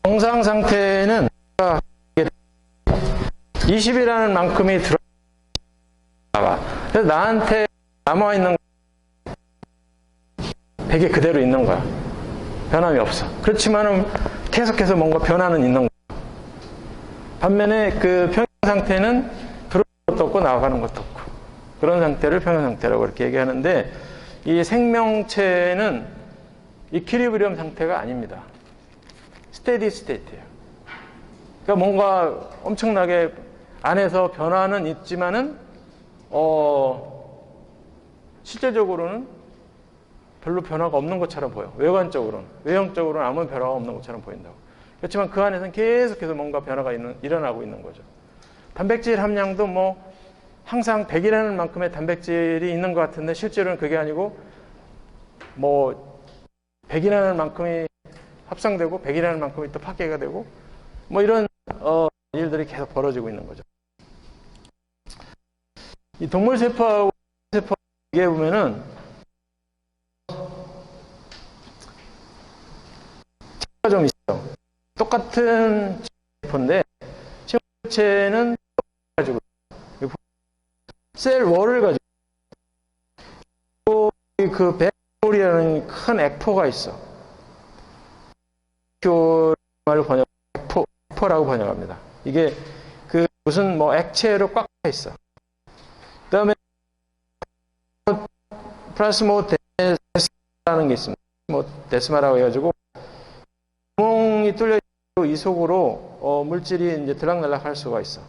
정상 상태는 20이라는 만큼이 들어가. 그래서 나한테 남아있는 100이 그대로 있는 거야. 변함이 없어. 그렇지만은 계속해서 뭔가 변화는 있는 거야. 반면에 그 평형 상태는 들어오는 것도 없고 나가는 것도 없고. 그런 상태를 평형 상태라고 이렇게 얘기하는데 이 생명체는 이퀴리브리엄 상태가 아닙니다. 스테디 스테이트예요. 그러니까 뭔가 엄청나게 안에서 변화는 있지만은 실제적으로는 별로 변화가 없는 것처럼 보여. 외형적으로는 아무 변화가 없는 것처럼 보인다고. 그렇지만 그 안에서는 계속해서 뭔가 변화가 일어나고 있는 거죠. 단백질 함량도 뭐 항상 100이라는 만큼의 단백질이 있는 것 같은데 실제로는 그게 아니고 뭐 100이라는 만큼이 합성되고 100이라는 만큼이 또 파괴가 되고 뭐 이런 일들이 계속 벌어지고 있는 거죠. 이 동물 세포하고 세포 얘기해 보면은 차이가 좀 있어요. 똑같은 세포인데 생명체는 가지고 셀 월을 가지고 그 백골이라는 큰 액포가 있어. 말로 액포라고 번역합니다. 이게 그 무슨 뭐 액체로 꽉 차 있어. 그다음에 플라스모데스마라는 게 있습니다. 뭐 데스마라고 해가지고 구멍이 뚫려 있고 이 속으로 물질이 이제 들락날락할 수가 있어.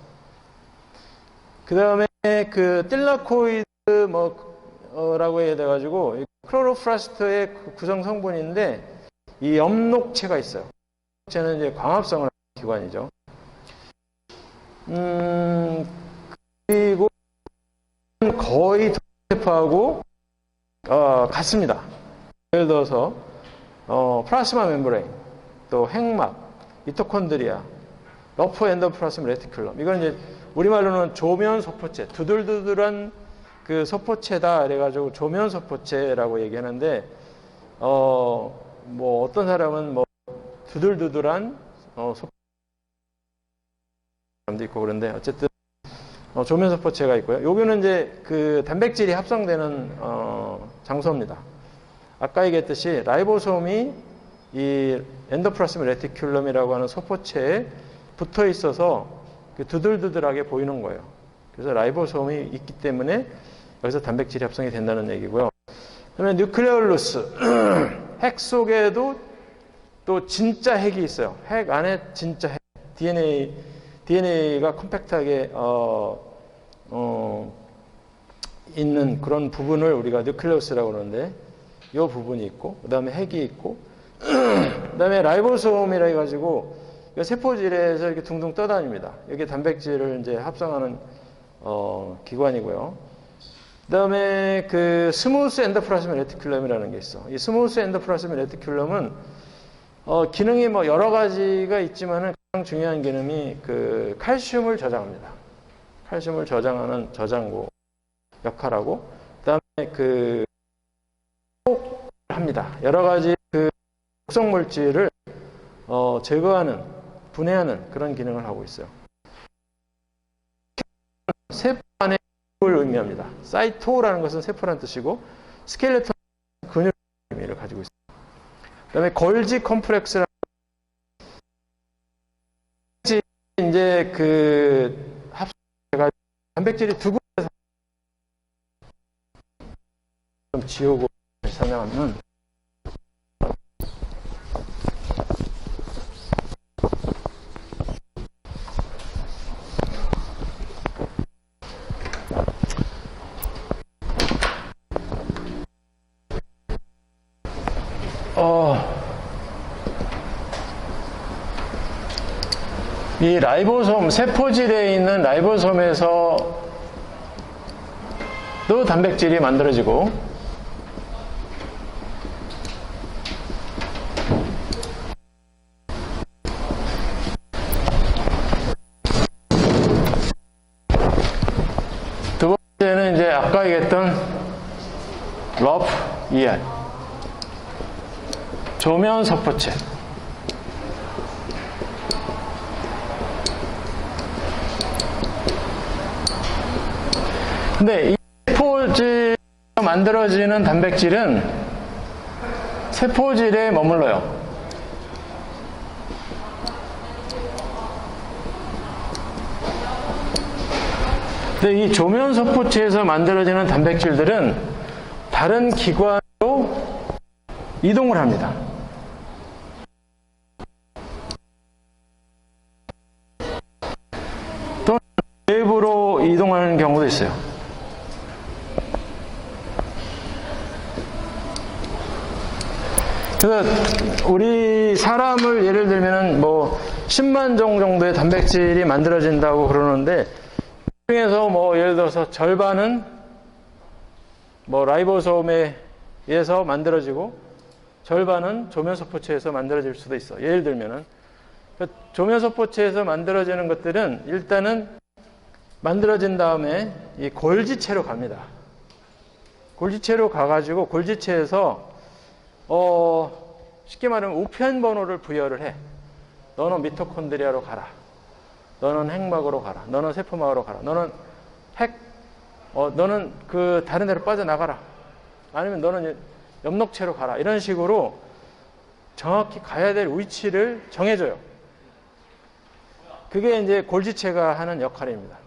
그다음에 그 틸라코이드 뭐라고 해야 돼가지고 클로로플라스트의 구성 성분인데. 이 엽록체가 있어요. 엽록체는 이제 광합성을 하는 기관이죠. 그리고 거의 세포하고 같습니다. 예를 들어서 플라스마 멤브레인, 또 핵막, 미토콘드리아, 러프 엔도플라스마 레티큘럼. 이건 이제 우리말로는 조면 소포체, 두들두들한 그 소포체다. 그래가지고 조면 소포체라고 얘기하는데 뭐 어떤 사람은 뭐 두들두들한 사람도 있고 그런데 어쨌든 조면 소포체가 있고요. 여기는 이제 그 단백질이 합성되는 장소입니다. 아까 얘기했듯이 라이보솜이 이 엔도플라스마 레티큘럼이라고 하는 소포체에 붙어 있어서 두들두들하게 보이는 거예요. 그래서 라이보솜이 있기 때문에 여기서 단백질이 합성이 된다는 얘기고요. 그다음에 뉴클레올루스 핵 속에도 또 진짜 핵이 있어요. 핵 안에 진짜 핵, DNA가 컴팩트하게 있는 그런 부분을 우리가 뉴클레우스라고 그러는데 이 부분이 있고 그 다음에 핵이 있고 그 다음에 라이보솜이라 해가지고 세포질에서 이렇게 둥둥 떠다닙니다. 이게 단백질을 이제 합성하는 기관이고요. 그다음에 그 스무스 엔도플라즈미 레티큘럼이라는 게 있어. 이 스무스 엔도플라즈미 레티큘럼은 기능이 뭐 여러 가지가 있지만은 가장 중요한 기능이 그 칼슘을 저장합니다. 칼슘을 저장하는 저장고 역할하고, 그다음에 그 합니다. 여러 가지 그 독성 물질을 제거하는, 분해하는 그런 기능을 하고 있어요. 세포 안에 근육을 의미합니다. 사이토라는 것은 세포라는 뜻이고, 스켈레톤은 근육 의미를 가지고 있습니다. 그다음에 골지 컴플렉스라는 이제 그 합성해가 단백질이 두 군데서 좀 지우고 설명하면, 이 라이보솜, 세포질에 있는 라이보솜에서도 단백질이 만들어지고, 두 번째는 이제 아까 얘기했던 ROP2R, 조면 세포체. 근데 이 세포질에서 만들어지는 단백질은 세포질에 머물러요. 근데 이 조면 세포체에서 만들어지는 단백질들은 다른 기관으로 이동을 합니다. 또 외부로 이동하는 경우도 있어요. 그래서 우리 사람을 예를 들면은 뭐 10만 종 정도의 단백질이 만들어진다고 그러는데, 그 중에서 뭐 예를 들어서 절반은 뭐 라이보솜에 의해서 만들어지고, 절반은 조면세포체에서 만들어질 수도 있어. 예를 들면은 조면세포체에서 만들어지는 것들은 일단은 만들어진 다음에 이 골지체로 갑니다. 골지체로 가가지고 골지체에서 쉽게 말하면 우편 번호를 부여를 해. 너는 미토콘드리아로 가라. 너는 핵막으로 가라. 너는 세포막으로 가라. 너는 너는 그 다른 데로 빠져나가라. 아니면 너는 엽록체로 가라. 이런 식으로 정확히 가야 될 위치를 정해줘요. 그게 이제 골지체가 하는 역할입니다.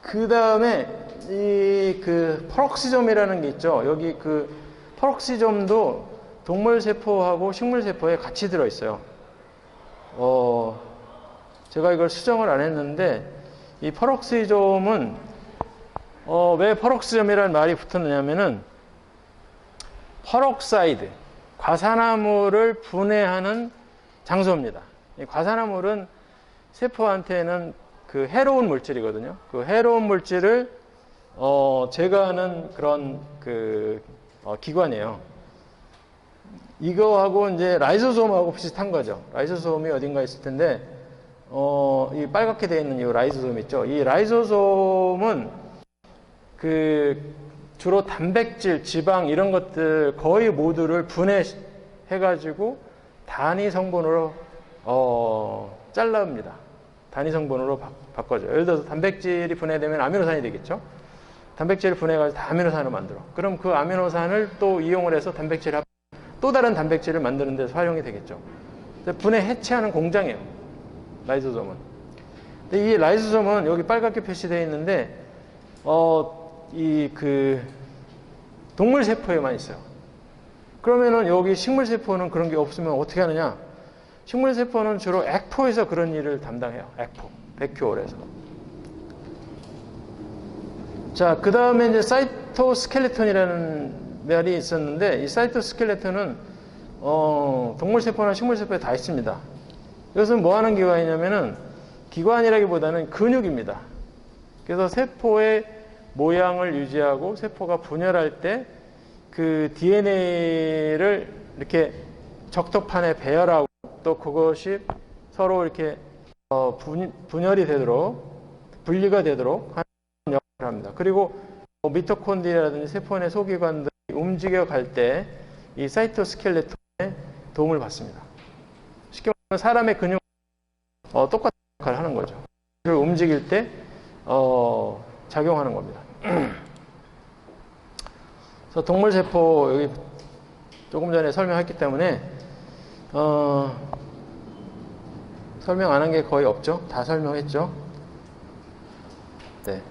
그 다음에 이 그 퍼럭시점이라는 게 있죠. 여기 그 퍼럭시점도 동물 세포하고 식물 세포에 같이 들어있어요. 제가 이걸 수정을 안 했는데, 이 퍼럭시점은 왜 퍼럭시점이라는 말이 붙었느냐면은, 퍼럭사이드, 과산화물을 분해하는 장소입니다. 이 과산화물은 세포한테는 그 해로운 물질이거든요. 그 해로운 물질을 제거하는 그런 그 기관이에요. 이거하고 이제 라이소솜하고 비슷한 거죠. 라이소솜이 어딘가 있을 텐데, 이 빨갛게 되어 있는 이 라이소솜 있죠. 이 라이소솜은 그 주로 단백질, 지방 이런 것들 거의 모두를 분해해가지고 단위 성분으로 잘라옵니다. 단위 성분으로 바꿔줘요. 예를 들어서 단백질이 분해되면 아미노산이 되겠죠. 단백질을 분해해가지고 다 아미노산을 만들어. 그럼 그 아미노산을 또 이용을 해서 단백질을 또 다른 단백질을 만드는 데서 활용이 되겠죠. 분해 해체하는 공장이에요. 라이소솜은. 근데 이 라이소솜은 여기 빨갛게 표시되어 있는데, 이 그 동물 세포에만 있어요. 그러면은 여기 식물 세포는 그런 게 없으면 어떻게 하느냐? 식물 세포는 주로 액포에서 그런 일을 담당해요. 액포, 백큐올에서. 자, 그 다음에 이제 사이토스켈레톤이라는 말이 있었는데, 이 사이토스켈레톤은 동물세포나 식물세포에 다 있습니다. 이것은 뭐 하는 기관이냐면은 기관이라기보다는 근육입니다. 그래서 세포의 모양을 유지하고 세포가 분열할 때 그 DNA를 이렇게 적토판에 배열하고 또 그것이 서로 이렇게 분열이 되도록 분리가 되도록 하는 역할을 합니다. 그리고 미토콘드리아라든지 세포 내 소기관들이 움직여 갈 때 이 사이토스켈레톤의 도움을 받습니다. 쉽게 말하면 사람의 근육 똑같은 역할을 하는 거죠. 그를 움직일 때 작용하는 겁니다. 그래서 동물세포 여기 조금 전에 설명했기 때문에 설명 안 한 게 거의 없죠. 다 설명했죠. 네,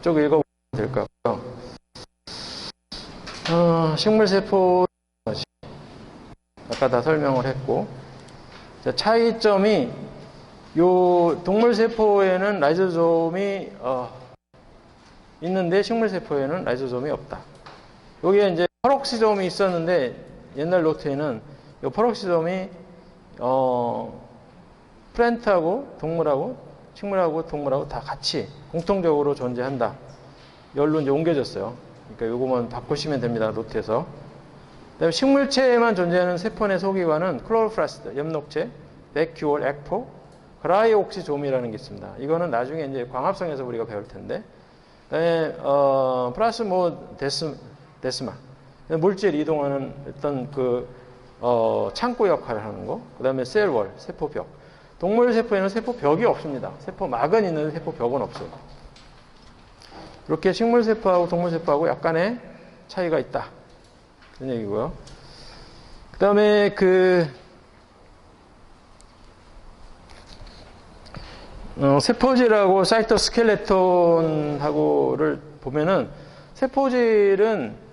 쭉 읽어보면 될 것 같고요. 식물세포 아까 다 설명을 했고, 차이점이 요 동물세포에는 라이소솜이 있는데 식물세포에는 라이소솜이 없다. 여기에 이제 페록시솜이 있었는데 옛날 노트에는 요 페록시솜이 플랜트하고 동물하고 식물하고 동물하고 다 같이 공통적으로 존재한다. 열로 이제 옮겨졌어요. 그러니까 요거만 바꾸시면 됩니다. 노트에서. 그다음에 식물체에만 존재하는 세포 내 소기관은 클로로플라스트, 엽록체, 백큐올, 액포, 그라이옥시솜이라는 게 있습니다. 이거는 나중에 이제 광합성에서 우리가 배울 텐데. 그다음에 데스마, 물질 이동하는 어떤 창고 역할을 하는 거. 그다음에 셀월, 세포벽. 동물 세포에는 세포벽이 없습니다. 세포막은 있는데 세포벽은 없어요. 이렇게 식물 세포하고 동물 세포하고 약간의 차이가 있다. 그런 얘기고요. 그다음에 세포질하고 사이토스켈레톤하고를 보면은 세포질은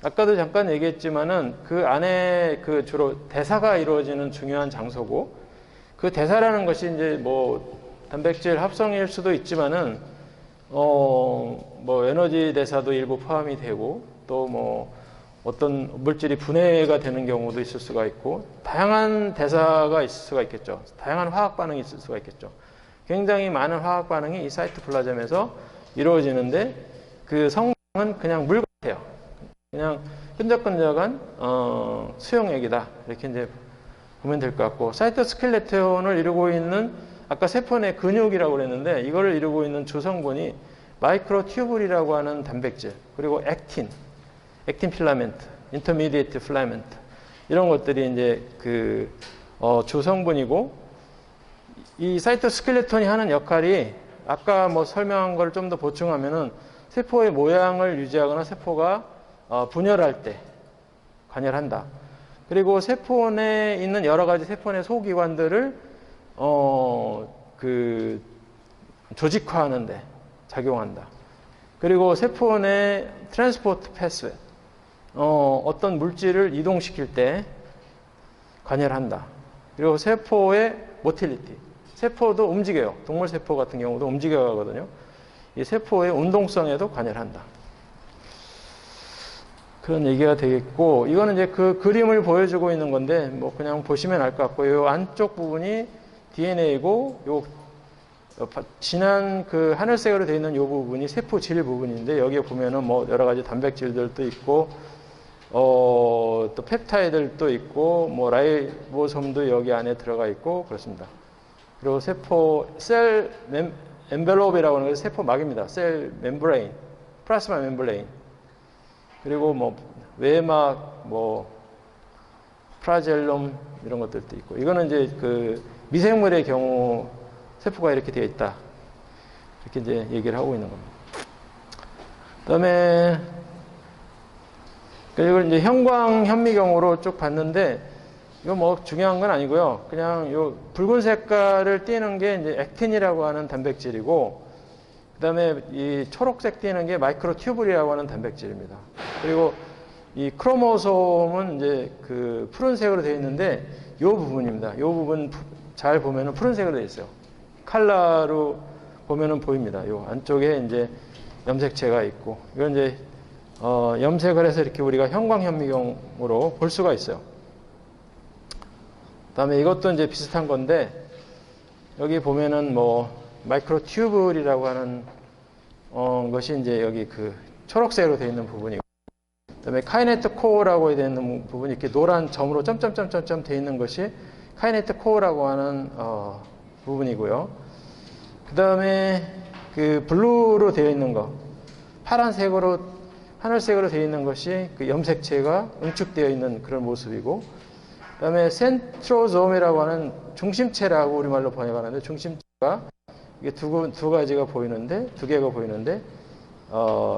아까도 잠깐 얘기했지만은 그 안에 주로 대사가 이루어지는 중요한 장소고, 그 대사라는 것이 이제 뭐 단백질 합성일 수도 있지만은 뭐 에너지 대사도 일부 포함이 되고, 또 뭐 어떤 물질이 분해가 되는 경우도 있을 수가 있고, 다양한 대사가 있을 수가 있겠죠. 다양한 화학 반응이 있을 수가 있겠죠. 굉장히 많은 화학 반응이 이 사이토플라즘에서 이루어지는데 그 성분은 그냥 물 같아요. 그냥 끈적끈적한 수용액이다. 이렇게 이제 보면 될 것 같고, 사이토스켈레톤을 이루고 있는 아까 세포 내 근육이라고 그랬는데 이거를 이루고 있는 주성분이 마이크로튜뷸리라고 하는 단백질, 그리고 액틴 필라멘트, 인터미디에이트 필라멘트, 이런 것들이 이제 주성분이고, 이 사이토스켈레톤이 하는 역할이 아까 뭐 설명한 걸 좀 더 보충하면은 세포의 모양을 유지하거나 세포가 분열할 때 관여한다. 그리고 세포 내에 있는 여러 가지 세포 내 소기관들을 조직화하는 데 작용한다. 그리고 세포 내 트랜스포트 패스웨이, 어떤 물질을 이동시킬 때 관여를 한다. 그리고 세포의 모틸리티, 세포도 움직여요. 동물 세포 같은 경우도 움직여 가거든요. 이 세포의 운동성에도 관여를 한다. 그런 얘기가 되겠고, 이거는 이제 그 그림을 보여주고 있는 건데 뭐 그냥 보시면 알 것 같고, 요 안쪽 부분이 DNA고, 요 진한 하늘색으로 되어 있는 요 부분이 세포질 부분인데, 여기에 보면은 뭐 여러 가지 단백질들도 있고, 또 펩타이드들도 있고, 뭐 라이보솜도 여기 안에 들어가 있고 그렇습니다. 그리고 셀 엠벨롭이라고 하는 것이 세포막입니다. 셀 멤브레인, 플라스마 멤브레인. 그리고 뭐 외막, 뭐 프라젤롬 이런 것들도 있고, 이거는 이제 미생물의 경우 세포가 이렇게 되어 있다. 이렇게 이제 얘기를 하고 있는 겁니다. 그다음에 이걸 이제 형광 현미경으로 쭉 봤는데, 이거 뭐 중요한 건 아니고요. 그냥 요 붉은 색깔을 띠는 게 이제 액틴이라고 하는 단백질이고, 그다음에 이 초록색 띠는 게 마이크로튜뷸리라고 하는 단백질입니다. 그리고 이 크로모솜은 이제 푸른색으로 되어 있는데 요 부분입니다. 요 부분 잘 보면은 푸른색으로 되어 있어요. 칼라로 보면은 보입니다. 요 안쪽에 이제 염색체가 있고, 이건 이제 염색을 해서 이렇게 우리가 형광현미경으로 볼 수가 있어요. 그다음에 이것도 이제 비슷한 건데 여기 보면은 뭐 마이크로 튜블이라고 하는 것이 이제 여기 그 초록색으로 되어 있는 부분이고, 그다음에 카이네트 코어라고 되어 있는 부분이 이렇게 노란 점으로 점점점점점 되어 있는 것이 카이네트 코어라고 하는 부분이고요. 그다음에 그 블루로 되어 있는 거, 파란색으로 하늘색으로 되어 있는 것이 그 염색체가 응축되어 있는 그런 모습이고, 그다음에 센트로좀이라고 하는 중심체라고 우리말로 번역하는데, 중심체가 이게 두 가지가 보이는데, 두 개가 보이는데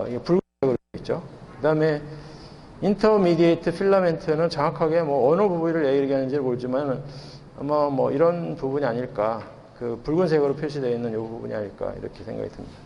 이게 붉은색으로 있죠. 그다음에 인터미디에이트 필라멘트는 정확하게 뭐 어느 부분을 얘기하는지 모르지만 아마 뭐 이런 부분이 아닐까, 그 붉은색으로 표시되어 있는 이 부분이 아닐까 이렇게 생각이 듭니다.